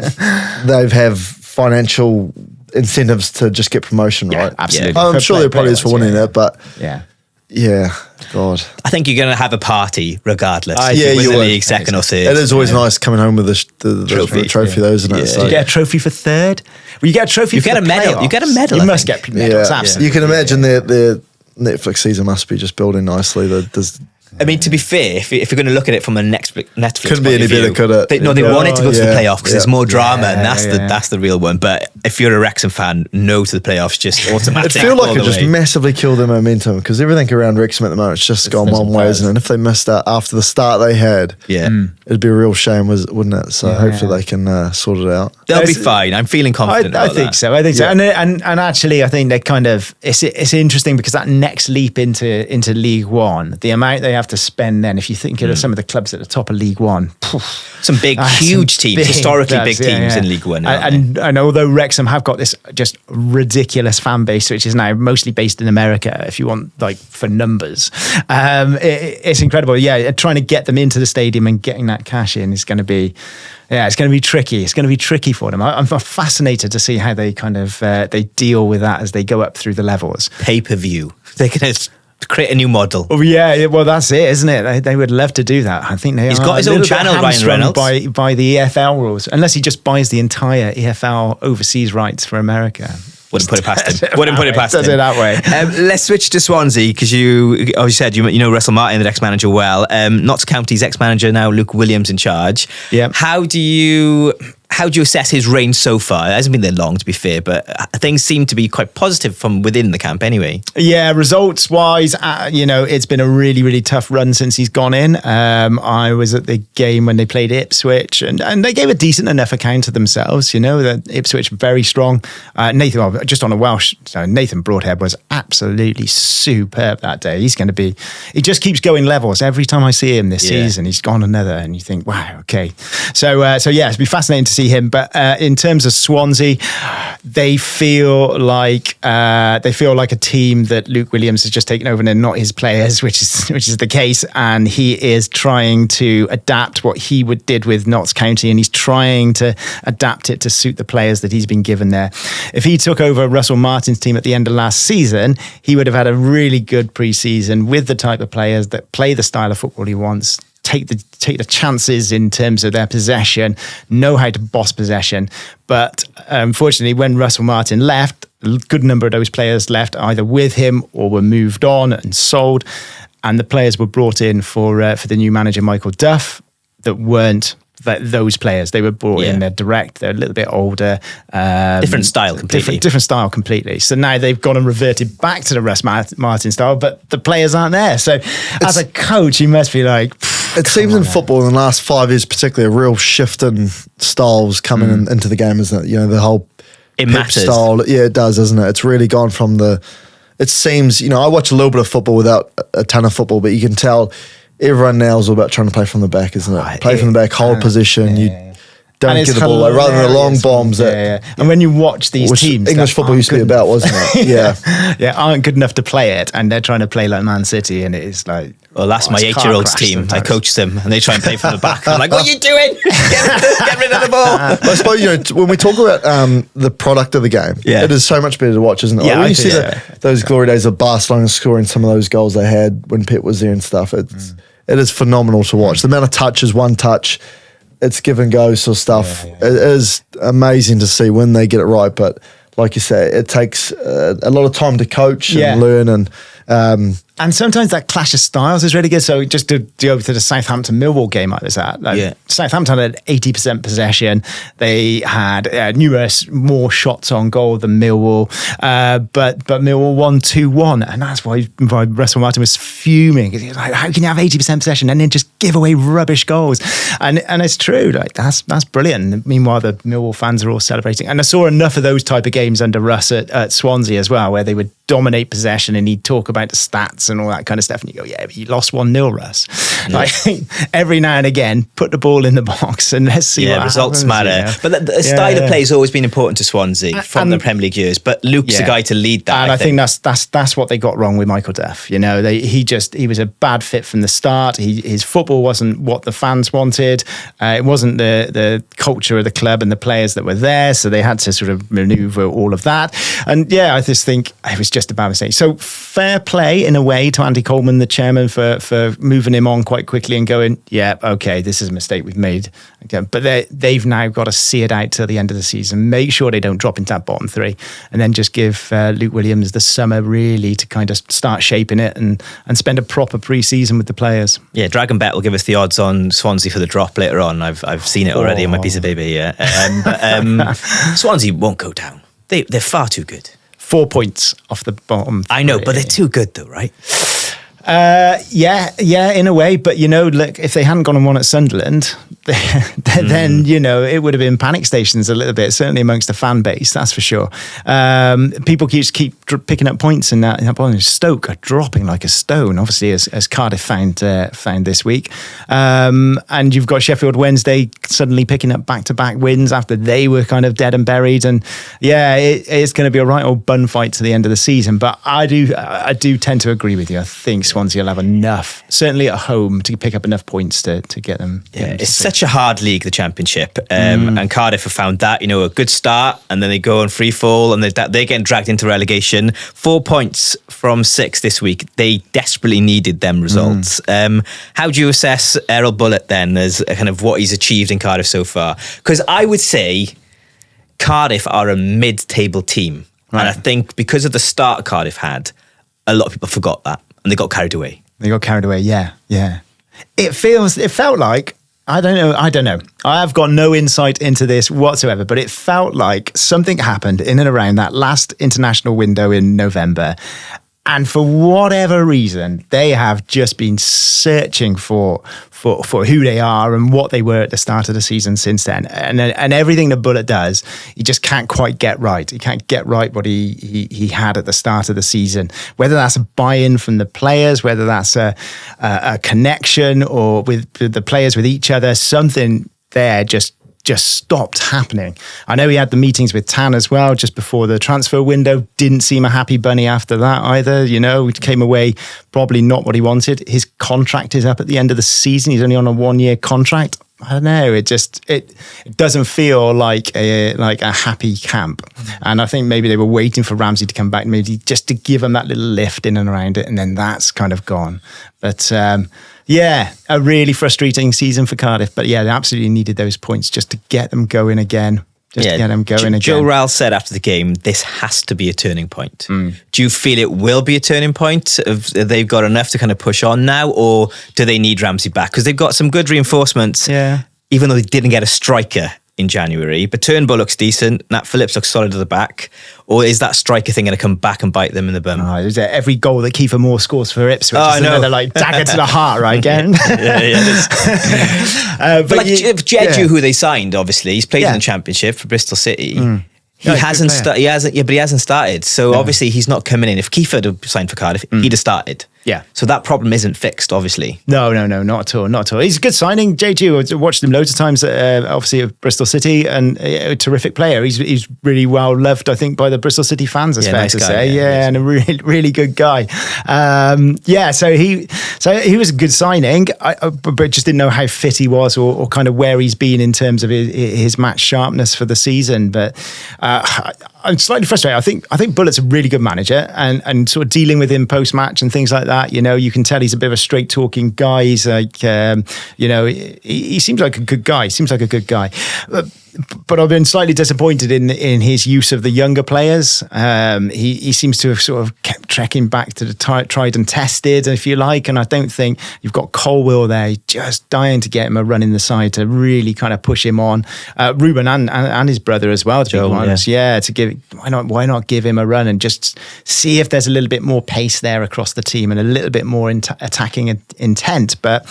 they have financial incentives to just get promotion, right? Absolutely. I'm sure there probably is for winning it, but yeah, God. I think you're going to have a party regardless. Yeah, win you the would. league second or third. It is always nice coming home with the trophy, though, isn't it? Yeah. So, Do you get a trophy for third? Well, you get a trophy. You for get the a medal. playoffs. You get a medal. You I must think. get medals. yeah. Absolutely. You can imagine their Netflix season must be just building nicely. There's I mean, to be fair, if you're going to look at it from a Netflix Couldn't be point any of view, better, could it? They want it to go to the playoff because there's more drama, and Yeah. that's the real one. But if you're a Wrexham fan, no to the playoffs, just It automatic. feel like all it the just way. massively killed their momentum because everything around Wrexham at the moment, it's just gone one way, isn't it? And if they missed out after the start they had, it'd be a real shame, wouldn't it? So hopefully they can sort it out. They'll be fine. I'm feeling confident. I about think that. so. And actually, I think they kind of it's interesting because that next leap into League One, the amount they have to spend then. If you think of some of the clubs at the top of League One, Some big, huge teams, historically big teams in League One. And although Wrexham have got this just ridiculous fan base, which is now mostly based in America, if you want for numbers, it's incredible. Yeah, trying to get them into the stadium and getting that cash in is going to be. Yeah, it's going to be tricky. It's going to be tricky for them. I'm fascinated to see how they kind of they deal with that as they go up through the levels. Pay-per-view. They're going to create a new model. Oh yeah, well that's it, isn't it? They would love to do that. I think He's got his own channel, Ryan Reynolds, by the EFL rules, unless he just buys the entire EFL overseas rights for America. Wouldn't put it past him. Wouldn't put it past him. Does it that way? Let's switch to Swansea because you said you know Russell Martin, the ex-manager, well. Notts County's ex-manager now, Luke Williams, in charge. Yeah. How do you assess his reign so far? It hasn't been there long, to be fair, but things seem to be quite positive from within the camp anyway. Yeah, results-wise, it's been a really, really tough run since he's gone in. I was at the game when they played Ipswich, and they gave a decent enough account of themselves. That Ipswich very strong. Just on a Welsh, so Nathan Broadhead was absolutely superb that day. He just keeps going levels. Every time I see him this season, he's gone another, and you think, wow, okay. So yeah, it'll be fascinating to see him. But in terms of Swansea, they feel like a team that Luke Williams has just taken over, and they're not his players, which is the case. And he is trying to adapt what he did with Notts County, and he's trying to adapt it to suit the players that he's been given there. If he took over Russell Martin's team at the end of last season, he would have had a really good pre-season with the type of players that play the style of football he wants. Take the chances in terms of their possession, know how to boss possession. But unfortunately, when Russell Martin left, a good number of those players left either with him or were moved on and sold. And the players were brought in for the new manager, Michael Duff, that weren't those players. They were brought in, they're direct, they're a little bit older. Different style completely. Different style completely. So now they've gone and reverted back to the Russ Martin style, but the players aren't there. So as a coach, you must be like... It seems in football in the last 5 years, particularly, a real shift in styles coming into the game, isn't it? The whole Pep style. Yeah, it does, isn't it? It's really gone from it seems, I watch a little bit of football without a ton of football, but you can tell everyone now is all about trying to play from the back, isn't it? Play from the back, hold position. You don't get the ball rather than the long bombs. And when you watch these teams, English football used to be about, wasn't it? aren't good enough to play it, and they're trying to play like Man City, and it is like. Well, that's my 8-year-old's team. I coach them, and they try and play from the back. I'm like, what are you doing? Get rid of the ball. I suppose, when we talk about the product of the game, it is so much better to watch, isn't it? When you see those glory days of Barcelona scoring some of those goals they had when Pep was there and stuff, it is phenomenal to watch. The amount of touches, one touch, it's give and go sort of stuff. Yeah. It is amazing to see when they get it right, but like you say, it takes a lot of time to coach and learn, and sometimes that clash of styles is really good. So just to go to the Southampton-Millwall game I was at, Southampton had 80% possession. They had numerous more shots on goal than Millwall, but Millwall won 2-1, and that's why Russell Martin was fuming. He was like, how can you have 80% possession and then just give away rubbish goals? And it's true, like that's brilliant. Meanwhile, the Millwall fans are all celebrating. And I saw enough of those type of games under Russ at Swansea as well, where they would dominate possession and he'd talk about the stats and all that kind of stuff, and you go, yeah, but you lost 1-0, Russ. Like every now and again, put the ball in the box and let's see what results happens, matter. But the style of play has always been important to Swansea from the Premier League years, but Luke's the guy to lead that. And I think that's what they got wrong with Michael Duff. You know, he was a bad fit from the start. His football wasn't what the fans wanted. It wasn't the culture of the club and the players that were there, so they had to sort of maneuver all of that. And I just think it was just a bad mistake. So fair play in a way to Andy Coleman, the chairman, for moving him on quite quickly and going, okay, this is a mistake we've made. Okay, but they've now got to see it out till the end of the season, make sure they don't drop into that bottom three, and then just give Luke Williams the summer really to kind of start shaping it and spend a proper pre-season with the players. Yeah, Dragon Bet will give us the odds on Swansea for the drop later on. I've seen it already on my piece of paper here. But Swansea won't go down. They're far too good. 4 points off the bottom. I know, but they're too good though, right? In a way, but look, if they hadn't gone and won at Sunderland, then it would have been panic stations a little bit, certainly amongst the fan base, that's for sure. People keep picking up points in that. Stoke are dropping like a stone, obviously, as Cardiff found this week, and you've got Sheffield Wednesday suddenly picking up back-to-back wins after they were kind of dead and buried, and it's going to be a right old bun fight to the end of the season. But I do tend to agree with you. I think Swansea will have enough, certainly at home, to pick up enough points to get them. It's such a hard league, the Championship, and Cardiff have found that, a good start, and then they go on free fall, and they're getting dragged into relegation. 4 points from 6 this week. They desperately needed them results. How do you assess Errol Bulut then as kind of what he's achieved in Cardiff so far? Because I would say Cardiff are a mid-table team, and I think because of the start Cardiff had, a lot of people forgot that. And they got carried away. Yeah. It felt like, I don't know. I have got no insight into this whatsoever, but it felt like something happened in and around that last international window in November. And for whatever reason, they have just been searching for who they are and what they were at the start of the season since then. And everything that Bulut does, he just can't quite get right. He can't get right what he had at the start of the season. Whether that's a buy-in from the players, whether that's a connection or with the players with each other, something there just stopped happening. I know he had the meetings with Tan as well just before the transfer window. Didn't seem a happy bunny after that either. He came away probably not what he wanted. His contract is up at the end of the season. He's only on a 1-year contract. I don't know. It doesn't feel like a happy camp. And I think maybe they were waiting for Ramsey to come back, maybe just to give him that little lift in and around it, and then that's kind of gone. But a really frustrating season for Cardiff. But they absolutely needed those points just to get them going again. Joe Rowell said after the game, this has to be a turning point. Do you feel it will be a turning point? They've got enough to kind of push on now, or do they need Ramsey back? Because they've got some good reinforcements, even though they didn't get a striker in January. But Turnbull looks decent. Nat Phillips looks solid at the back. Or is that striker thing going to come back and bite them in the bum? Every goal that Kiefer Moore scores for Ipswich is another dagger to the heart, right? Again. But Jeju, who they signed, obviously, he's played in the Championship for Bristol City. He hasn't started. So obviously he's not coming in. If Kiefer had signed for Cardiff, he'd have started. Yeah. So that problem isn't fixed, obviously. No, not at all. He's a good signing. JG, I watched him loads of times, obviously at Bristol City, and a terrific player. He's really well loved, I think, by the Bristol City fans, it's fair to say. And a really, really good guy. So he was a good signing, but just didn't know how fit he was or kind of where he's been in terms of his match sharpness for the season. But I'm slightly frustrated. I think Bulut's a really good manager, and sort of dealing with him post match and things like that. You can tell he's a bit of a straight talking guy. He's like, he seems like a good guy. But I've been slightly disappointed in his use of the younger players. He seems to have sort of kept trekking back to the tried and tested, if you like. And I don't think you've got Colwill there, just dying to get him a run in the side to really kind of push him on. Ruben and his brother as well, to be honest. Yeah, to give why not give him a run and just see if there's a little bit more pace there across the team and a little bit more attacking intent. But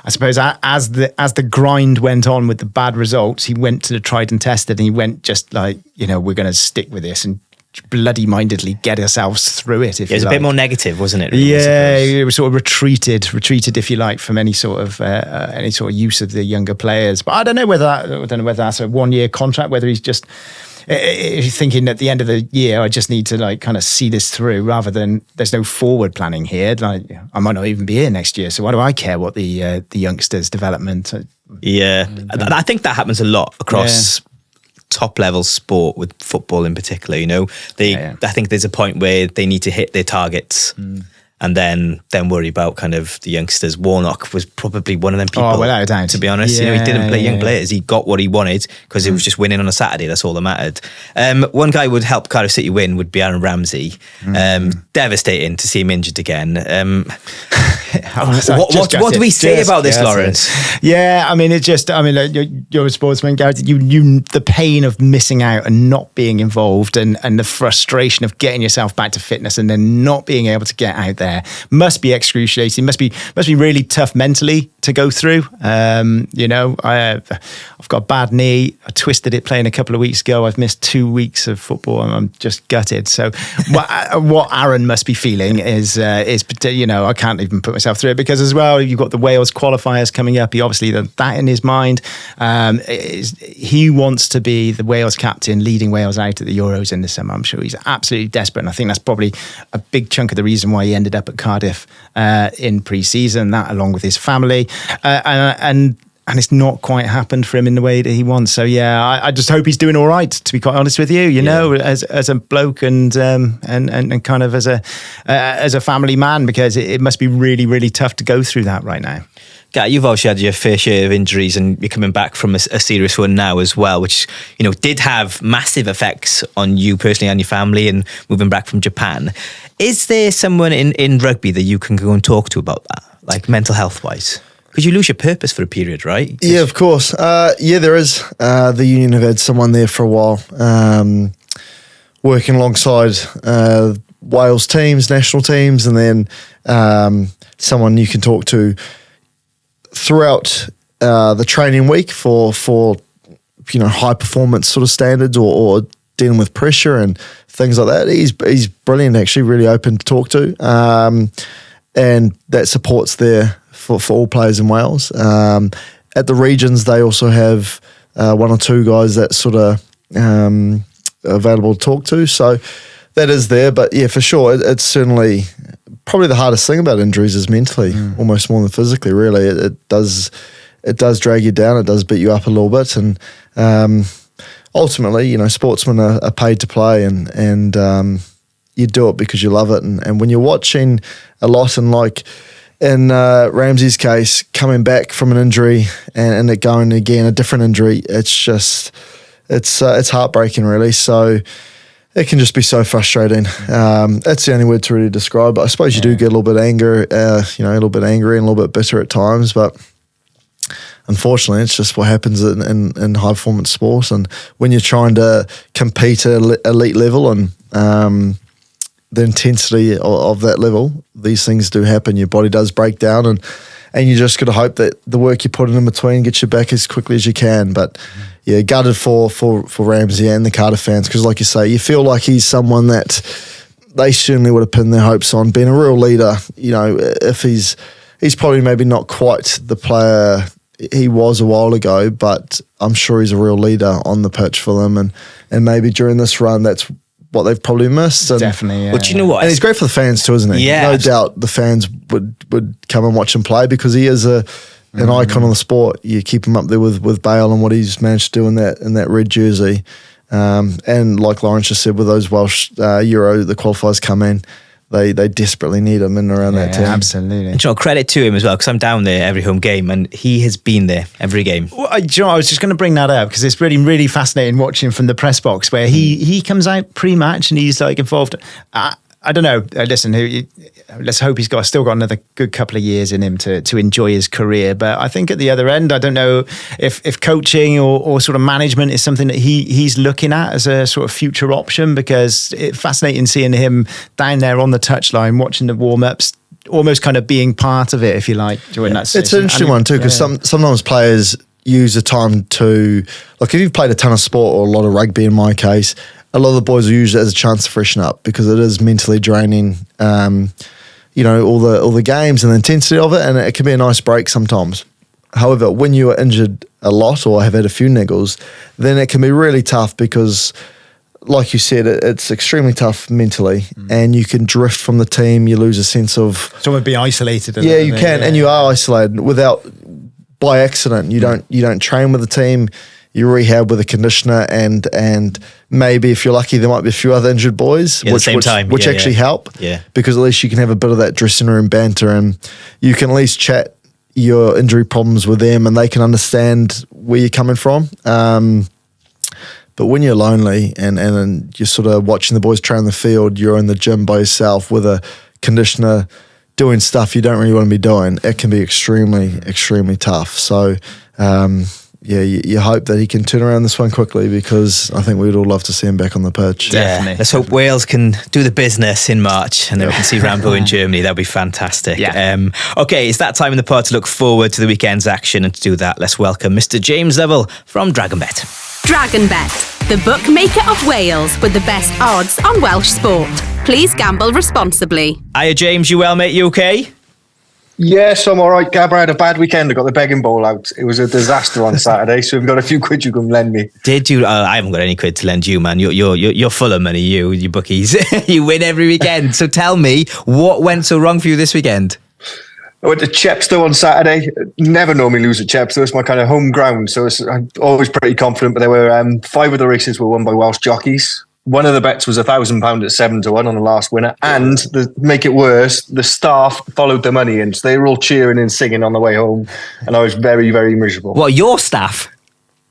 I suppose as the grind went on with the bad results, he went to the tried and tested, and he went just like, we're going to stick with this and bloody mindedly get ourselves through it. It was a bit more negative, wasn't it? Really, it was sort of retreated, if you like, from any sort of use of the younger players. But I don't know whether that's a 1-year contract, whether he's just thinking at the end of the year, I just need to like kind of see this through, rather than there's no forward planning here. Like, I might not even be here next year, so why do I care what the youngsters' development? Yeah, I think that happens a lot across top level sport, with football in particular. I think there's a point where they need to hit their targets. And then worry about kind of the youngsters. Warnock was probably one of them people, without a doubt. To be honest. He didn't play young players. He got what he wanted because he was just winning on a Saturday. That's all that mattered. One guy who would help Cardiff City win would be Aaron Ramsey. Devastating to see him injured again. What do we say about this, Laurence? Yeah, I mean, you're a sportsman, Gareth. You the pain of missing out and not being involved, and the frustration of getting yourself back to fitness and then not being able to get out there must be excruciating. Must be really tough mentally to go through. I've got a bad knee. I twisted it playing a couple of weeks ago. I've missed 2 weeks of football, and I'm just gutted. So what Aaron must be feeling is I can't even put myself through it, because as well you've got the Wales qualifiers coming up. He obviously that in his mind. He wants to be the Wales captain, leading Wales out at the Euros in the summer. I'm sure he's absolutely desperate, and I think that's probably a big chunk of the reason why he ended up at Cardiff in pre-season. That, along with his family, and it's not quite happened for him in the way that he wants. So yeah, I just hope he's doing all right, to be quite honest with you. As a bloke and kind of as a family man, because it must be really, really tough to go through that right now. Gareth, you've also had your fair share of injuries, and you're coming back from a serious one now as well, which did have massive effects on you personally and your family, and moving back from Japan. Is there someone in rugby that you can go and talk to about that, like mental health wise? Because you lose your purpose for a period, right? Yeah, of course. There is. The union have had someone there for a while, working alongside Wales teams, national teams, and then someone you can talk to throughout the training week for high performance sort of standards, or dealing with pressure and things like that. He's brilliant, actually, really open to talk to, and that support's there for all players in Wales. At the regions, they also have 1 or 2 guys that sort of available to talk to. So that is there. But yeah, for sure, it's certainly probably the hardest thing about injuries is mentally, almost more than physically. Really, it does drag you down. It does beat you up a little bit, and ultimately, sportsmen are paid to play, and you do it because you love it. And when you're watching a lot, and like in Ramsey's case, coming back from an injury and it going again, a different injury, it's heartbreaking, really. So it can just be so frustrating. That's the only word to really describe it. I suppose you do get a little bit angry, a little bit angry and a little bit bitter at times, but unfortunately, it's just what happens in high performance sports. And when you're trying to compete at elite level, and the intensity of that level, these things do happen. Your body does break down, and you just got to hope that the work you put in between gets you back as quickly as you can. But yeah, gutted for Ramsey and the Cardiff fans, because like you say, you feel like he's someone that they certainly would have pinned their hopes on, being a real leader. If he's probably maybe not quite the player he was a while ago, but I'm sure he's a real leader on the pitch for them, and maybe during this run, that's what they've probably missed. And, definitely, yeah. Well, do you know what? And he's great for the fans too, isn't he? Yeah. No doubt the fans would come and watch him play, because he is an icon of the sport. You keep him up there with Bale and what he's managed to do in that red jersey. And like Laurence just said, with those Welsh Euro, the qualifiers come in, they desperately need him in and around that team. Absolutely. And credit to him as well, because I'm down there every home game and he has been there every game. Well, I was just going to bring that up because it's really, really fascinating watching from the press box where he comes out pre-match and he's like involved. I don't know. Listen, let's hope he's still got another good couple of years in him to enjoy his career. But I think at the other end, I don't know if coaching or sort of management is something that he's looking at as a sort of future option, because it's fascinating seeing him down there on the touchline, watching the warm-ups, almost kind of being part of it, if you like, during that season. It's an interesting one too, because sometimes players use the time to, like if you've played a ton of sport or a lot of rugby in my case, a lot of the boys will use it as a chance to freshen up because it is mentally draining, all the games and the intensity of it, and it can be a nice break sometimes. However, when you are injured a lot or have had a few niggles, then it can be really tough because, like you said, it's extremely tough mentally, and you can drift from the team. You lose a sense of... Someone be isolated. Yeah, you can, and you are isolated by accident. You don't train with the team. You rehab with a conditioner, and maybe if you're lucky, there might be a few other injured boys, which actually help. Yeah, because at least you can have a bit of that dressing room banter, and you can at least chat your injury problems with them, and they can understand where you're coming from. But when you're lonely and you're sort of watching the boys train the field, you're in the gym by yourself with a conditioner, doing stuff you don't really want to be doing, it can be extremely, extremely tough. So. You hope that he can turn around this one quickly, because I think we'd all love to see him back on the pitch. Definitely. Let's hope Wales can do the business in March and then we can see Rambo in Germany. That'd be fantastic. Yeah. Okay, it's that time in the pod to look forward to the weekend's action, and to do that, let's welcome Mr. James Lovell from DragonBet. DragonBet, the bookmaker of Wales with the best odds on Welsh sport. Please gamble responsibly. Hiya James, you well mate, you okay? Yes, I'm all right, Gab. I had a bad weekend. I got the begging bowl out. It was a disaster on Saturday, so we've got a few quid you can lend me. Did you? I haven't got any quid to lend you, man. You're full of money, you bookies. You win every weekend. So tell me, what went so wrong for you this weekend? I went to Chepstow on Saturday. Never normally lose at Chepstow. It's my kind of home ground, so I'm always pretty confident. But there were 5 of the races were won by Welsh jockeys. One of the bets was £1,000 at 7-1 on the last winner. And to make it worse, the staff followed the money in. So they were all cheering and singing on the way home. And I was very, very miserable. What, your staff?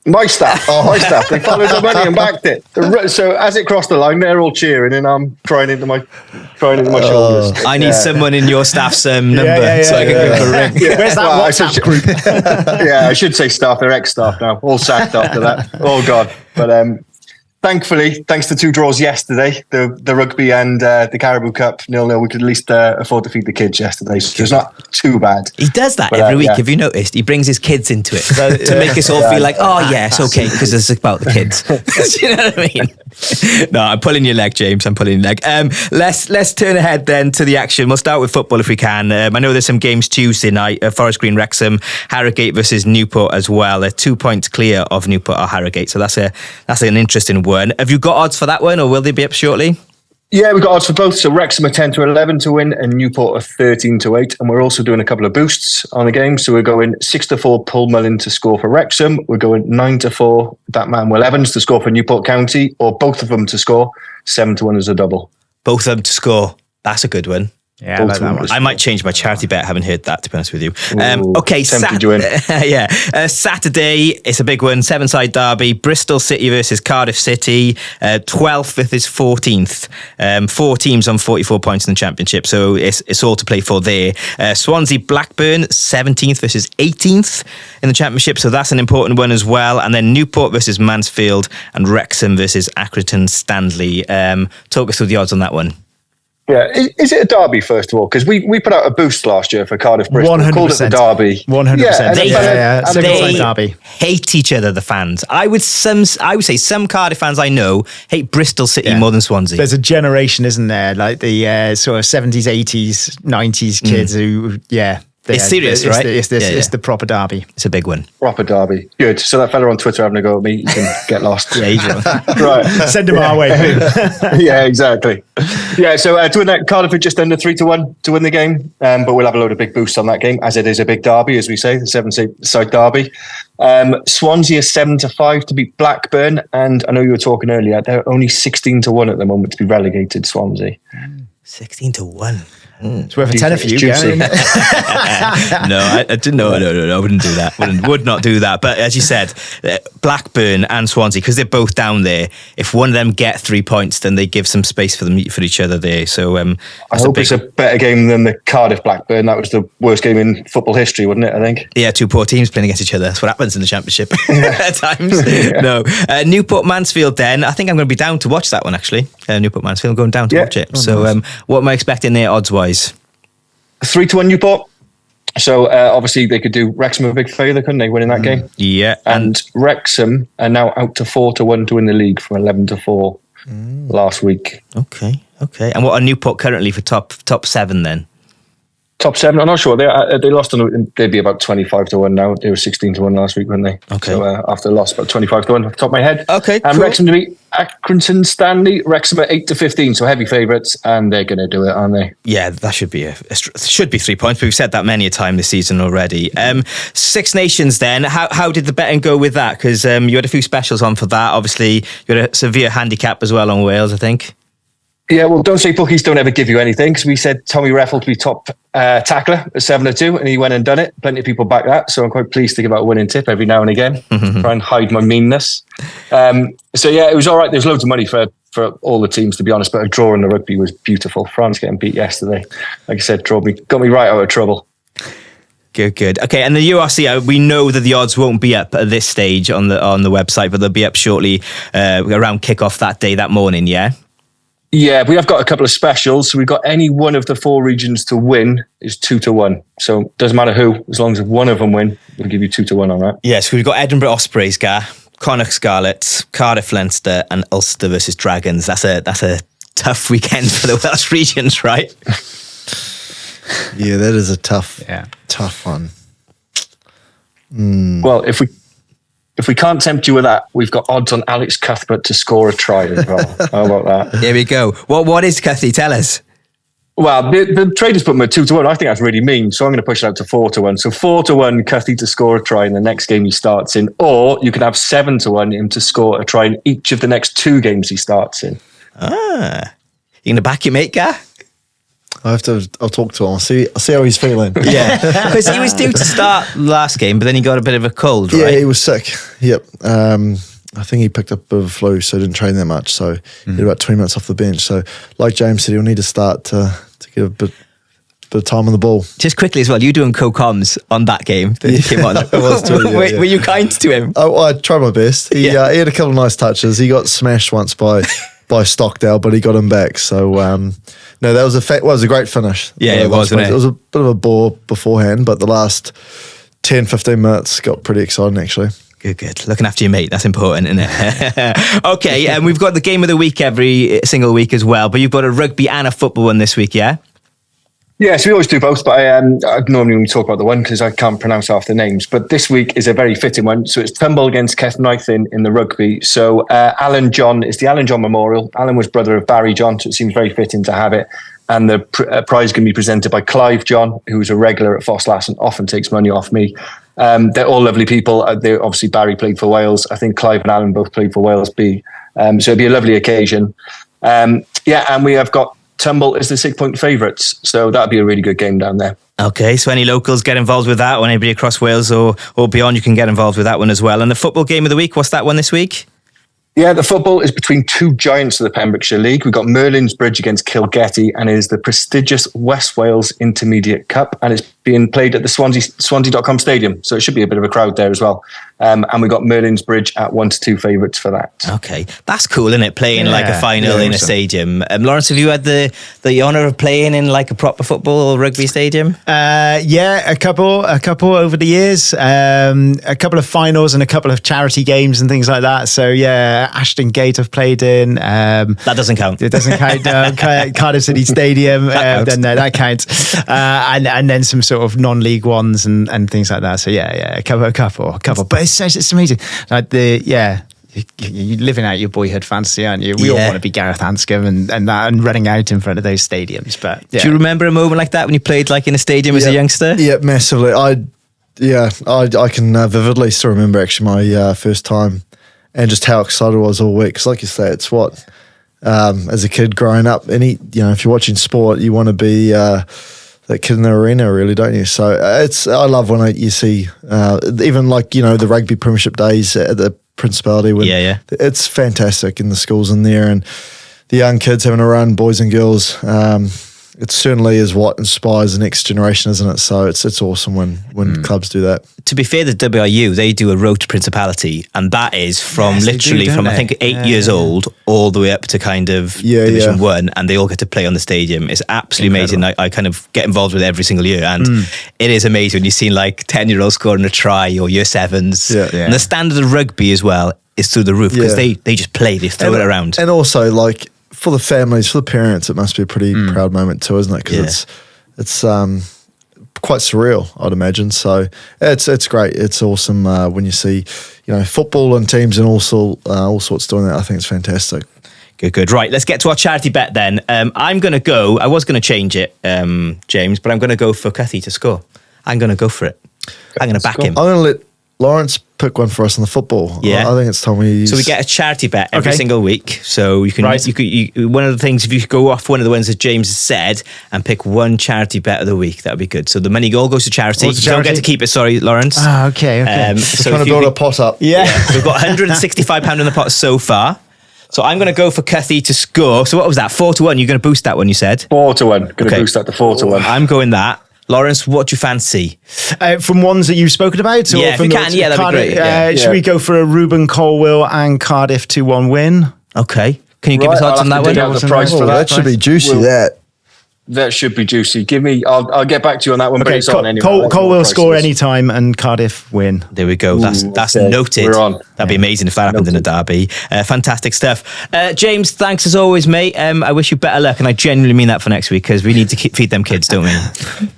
My staff. My staff. They followed the money and backed it. So as it crossed the line, they're all cheering and I'm crying into my shoulders. I need someone in your staff's number so I can give a ring. Where's that WhatsApp group? I should say staff. They're ex-staff now. All sacked after that. Oh, God. But... thankfully, thanks to 2 draws yesterday, the rugby and the Caribou Cup 0-0, we could at least afford to feed the kids yesterday. So it's not too bad. He does that every week. Have you noticed? He brings his kids into it to make us all feel like, it's okay because it's about the kids. Do you know what I mean? No, I'm pulling your leg, James. I'm pulling your leg. Let's turn ahead then to the action. We'll start with football if we can. I know there's some games Tuesday night. Forest Green, Wrexham, Harrogate versus Newport as well. They're 2 points clear of Newport or Harrogate. So that's an interesting one. Have you got odds for that one, or will they be up shortly? Yeah, we've got odds for both. So Wrexham are 10-11 to win and Newport are 13-8. And we're also doing a couple of boosts on the game. So we're going 6-4 Paul Mullin to score for Wrexham. We're going 9-4 that man Will Evans to score for Newport County, or both of them to score. 7-1 as a double. Both of them to score. That's a good one. Yeah, I like that one. I might change my charity bet. I haven't heard that, to be honest with you. Okay, Saturday, it's a big one. 7-side derby. Bristol City versus Cardiff City. 12th versus 14th. 4 teams on 44 points in the championship, so it's all to play for there. Swansea Blackburn, 17th versus 18th in the championship, so that's an important one as well. And then Newport versus Mansfield and Wrexham versus Accrington Stanley. Talk us through the odds on that one. Yeah, is it a derby first of all? Because we put out a boost last year for Cardiff Bristol. 100%. Called it the derby. 100%. They derby. Hate each other, the fans. I would say some Cardiff fans I know hate Bristol City more than Swansea. There's a generation, isn't there? Like the sort of 70s, 80s, 90s kids who It's serious, right? It's the proper derby. It's a big one. Proper derby. Good. So that fella on Twitter having a go at me, you can get lost. Yeah, he's wrong. Right. Send him our way. Yeah, exactly. Yeah, so to win that, Cardiff are just under 3-1 to win the game, but we'll have a load of big boosts on that game, as it is a big derby, as we say, the 7-side derby. Swansea are 7-5 to beat Blackburn, and I know you were talking earlier, they're only 16-1 at the moment to be relegated, Swansea. 16-1. It's worth a tenner for you, Juicy. Gary. No, I didn't. No, I wouldn't do that. Would not do that. But as you said, Blackburn and Swansea, because they're both down there. If one of them get 3 points, then they give some space for each other there. So I hope it's a better game than the Cardiff Blackburn. That was the worst game in football history, wasn't it? I think. Yeah, two poor teams playing against each other. That's what happens in the Championship at times. Yeah. No, Newport Mansfield. Then I think I'm going to be down to watch that one actually. Newport Mansfield. I'm going down to watch it. So nice. What am I expecting there odds wise? 3-1 Newport. So obviously they could do Wrexham a big favour, couldn't they, winning that game? Yeah. And Wrexham are now out to 4-1 to win the league from 11-4 last week. Okay. And what are Newport currently for top 7 then? Top 7, I'm not sure. They lost they'd be about 25-1 now. They were 16-1 last week, weren't they? Okay. So after the loss, about 25-1 off the top of my head. Okay. And cool. Wrexham to beat Accrington Stanley. Wrexham are 8-15, so heavy favourites, and they're going to do it, aren't they? Yeah, that should be should be 3 points. But we've said that many a time this season already. Six Nations. Then, how did the betting go with that? Because you had a few specials on for that. Obviously, you had a severe handicap as well on Wales, I think. Yeah, well, don't say bookies don't ever give you anything, because we said Tommy Reffel to be top tackler at 7-2, and he went and done it. Plenty of people back that, so I'm quite pleased to give out a winning tip every now and again. Try and hide my meanness. So yeah, it was all right. There's loads of money for all the teams, to be honest, but a draw in the rugby was beautiful. France getting beat yesterday, like I said, got me right out of trouble. Good. Okay, and the URC, we know that the odds won't be up at this stage on the website, but they'll be up shortly around kickoff that morning. Yeah. Yeah, we have got a couple of specials. So we've got any one of the 4 regions to win is 2-1. So it doesn't matter who, as long as one of them win, we'll give you 2-1 on that. Yes, we've got Edinburgh Ospreys, Connacht Scarlets, Cardiff Leinster, and Ulster versus Dragons. That's a tough weekend for the Welsh regions, right? Yeah, that is a tough one. Well, if we can't tempt you with that, we've got odds on Alex Cuthbert to score a try as well. How about that? Here we go. What is Cuthy? Tell us. Well, the traders put him at 2-1. I think that's really mean. So I'm going to push it out to 4-1. So 4-1, Cuthy to score a try in the next game he starts in. Or you can have 7-1 him to score a try in each of the next 2 games he starts in. You going to back your mate, Gar? I'll talk to him. I'll see how he's feeling. Yeah, because he was due to start last game, but then he got a bit of a cold, right? Yeah, he was sick. Yep. I think he picked up a bit of a flu, so didn't train that much. So he had about 20 minutes off the bench. So like James said, he'll need to start to get a bit of time on the ball. Just quickly as well, you doing co-coms on that game that he came on. Were you kind to him? Oh, I tried my best. He had a couple of nice touches. He got smashed once by Stockdale, but he got him back. So no, that was a great finish. Yeah, it was, wasn't it? It was a bit of a bore beforehand, but the last 10-15 minutes got pretty exciting actually. Good. Looking after your mate, that's important, isn't it? Okay, and we've got the game of the week every single week as well, but you've got a rugby and a football one this week, yeah? Yes, we always do both, but I normally only talk about the one because I can't pronounce half the names. But this week is a very fitting one. So it's Tumble against Kethnaith in the rugby. So Alan John is the Alan John Memorial. Alan was brother of Barry John, so it seems very fitting to have it. And the prize is going to be presented by Clive John, who's a regular at Foss and often takes money off me. They're all lovely people. Obviously, Barry played for Wales. I think Clive and Alan both played for Wales B. So it'll be a lovely occasion. And we have got Tumble is the 6-point favourites, so that'll be a really good game down there. Okay, so any locals get involved with that, or anybody across Wales or beyond, you can get involved with that one as well. And the football game of the week, what's that one this week? Yeah, the football is between 2 giants of the Pembrokeshire League. We've got Merlin's Bridge against Kilgetty, and it is the prestigious West Wales Intermediate Cup, and it's being played at the Swansea.com Stadium, so it should be a bit of a crowd there as well. And we've got Merlin's Bridge at 1-2 favourites for that. Okay, that's cool, isn't it? Playing like a final in a stadium. Laurence, have you had the honour of playing in like a proper football or rugby stadium? Yeah, a couple over the years. A couple of finals and a couple of charity games and things like that. So yeah, Ashton Gate I've played in. That doesn't count. It doesn't count. Cardiff City Stadium. Then that counts. And then some sort of non-league ones and things like that. So a couple. But it's amazing. Like you're living out your boyhood fantasy, aren't you? We all want to be Gareth Anscombe and running out in front of those stadiums. But do you remember a moment like that when you played like in a stadium as a youngster? Yeah, massively. I can vividly still remember actually my first time and just how excited I was all week. Because like you say, it's what as a kid growing up, if you're watching sport, you want to be that kid in the arena, really, don't you? So I love when you see even like the rugby premiership days at the Principality. It's fantastic in the schools in there, and the young kids having a run, boys and girls. It certainly is what inspires the next generation, isn't it? So it's awesome when clubs do that. To be fair, the WRU, they do a road to Principality, and that is from I think 8 years old all the way up to kind of Division 1, and they all get to play on the stadium. It's absolutely amazing. I kind of get involved with it every single year, and it is amazing when you see like 10-year-olds scoring a try or year 7s. And the standard of rugby as well is through the roof because they just play, they throw it around. And also like, for the families, for the parents, it must be a pretty proud moment too, isn't it? Because it's quite surreal, I'd imagine. So it's great. It's awesome when you see football and teams and all sorts doing that. I think it's fantastic. Good. Right, let's get to our charity bet then. I'm going to go. I was going to change it, James, but I'm going to go for Cuthie to score. I'm going to go for it. I'm going to back him. I'm going to let Laurence pick one for us on the football. Yeah, I think it's time we. So we get a charity bet every single week. So you can. One of the things, if you could go off one of the ones that James has said and pick one charity bet of the week, that would be good. So the money all goes to charity. You don't get to keep it. Sorry, Laurence. Okay. So trying to build a pot up. Yeah. So we've got £165 in the pot so far. So I'm going to go for Cuthie to score. So what was that? 4-1. You're going to boost that one, you said? 4-1. Going to boost that to 4-1. I'm going that. Laurence, what do you fancy? From ones that you've spoken about? Or if from you can, that'd be great. Should we go for a Ruben Colwill and Cardiff 2-1 win? Okay. Can you give us odds on that one? The price for that should be juicy, That should be juicy. Give me, I'll get back to you on that one, but it's on anyway. Colwill score anytime and Cardiff win. There we go. That's noted. We're on. That'd be amazing if that happened in a derby. Fantastic stuff. James, thanks as always, mate. I wish you better luck, and I genuinely mean that for next week, because we need to feed them kids, don't we?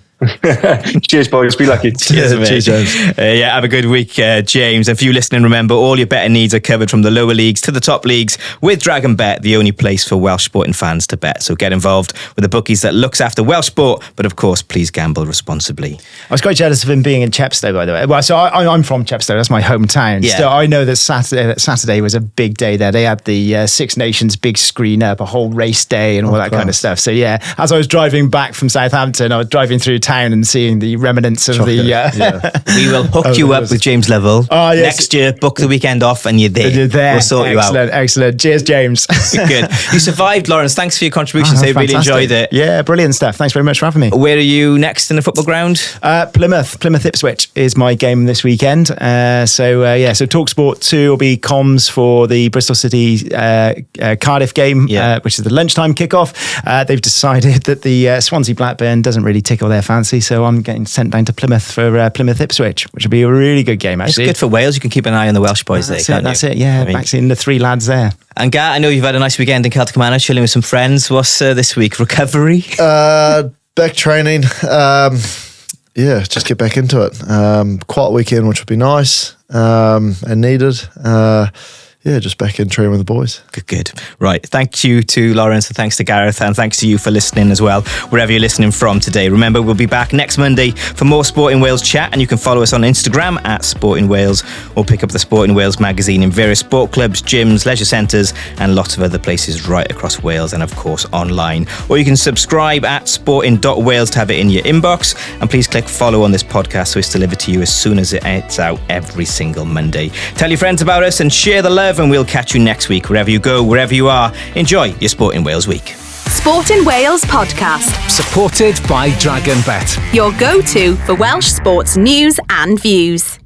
Cheers, boys. Be lucky. Cheers, James. Have a good week, James. And for you listening, remember, all your betting needs are covered from the lower leagues to the top leagues with Dragon Bet, the only place for Welsh sporting fans to bet. So get involved with the bookies that looks after Welsh sport, but of course, please gamble responsibly. I was quite jealous of him being in Chepstow, by the way. Well, so I'm from Chepstow. That's my hometown. Yeah. So I know that Saturday was a big day there. They had the Six Nations big screen up, a whole race day and all that kind of stuff. So as I was driving back from Southampton, I was driving through town and seeing the remnants of We will hook you up with James Lovell. Next year, book the weekend off and you're there. We'll sort you out. Excellent. Cheers, James. Good. You survived, Laurence. Thanks for your contributions. I really enjoyed it. Yeah, brilliant stuff. Thanks very much for having me. Where are you next in the football ground? Plymouth Ipswich is my game this weekend. So Talksport 2 will be comms for the Bristol City Cardiff game, which is the lunchtime kickoff. They've decided that the Swansea Blackburn doesn't really tickle their fancy, so I'm getting sent down to Plymouth for Plymouth Ipswich, which will be a really good game, actually. It's good for Wales. You can keep an eye on the Welsh boys That's it, yeah. Back seeing the three lads there. And Gareth, I know you've had a nice weekend in Celtic Manor, chilling with some friends. What's this week? Recovery? Back training. Just get back into it. Quiet weekend, which would be nice and needed. Just back in training with the boys. Good. Right. Thank you to Laurence, and thanks to Gareth, and thanks to you for listening as well, wherever you're listening from today. Remember, we'll be back next Monday for more Sporting Wales chat, and you can follow us on Instagram at Sporting Wales, or pick up the Sporting Wales magazine in various sport clubs, gyms, leisure centres, and lots of other places right across Wales, and of course online. Or you can subscribe at sporting.wales to have it in your inbox, and please click follow on this podcast so it's delivered to you as soon as it's out every single Monday. Tell your friends about us and share the love, and we'll catch you next week. Wherever you go, wherever you are, enjoy your Sporting Wales week. Sportin' Wales podcast. Supported by Dragon Bet. Your go-to for Welsh sports news and views.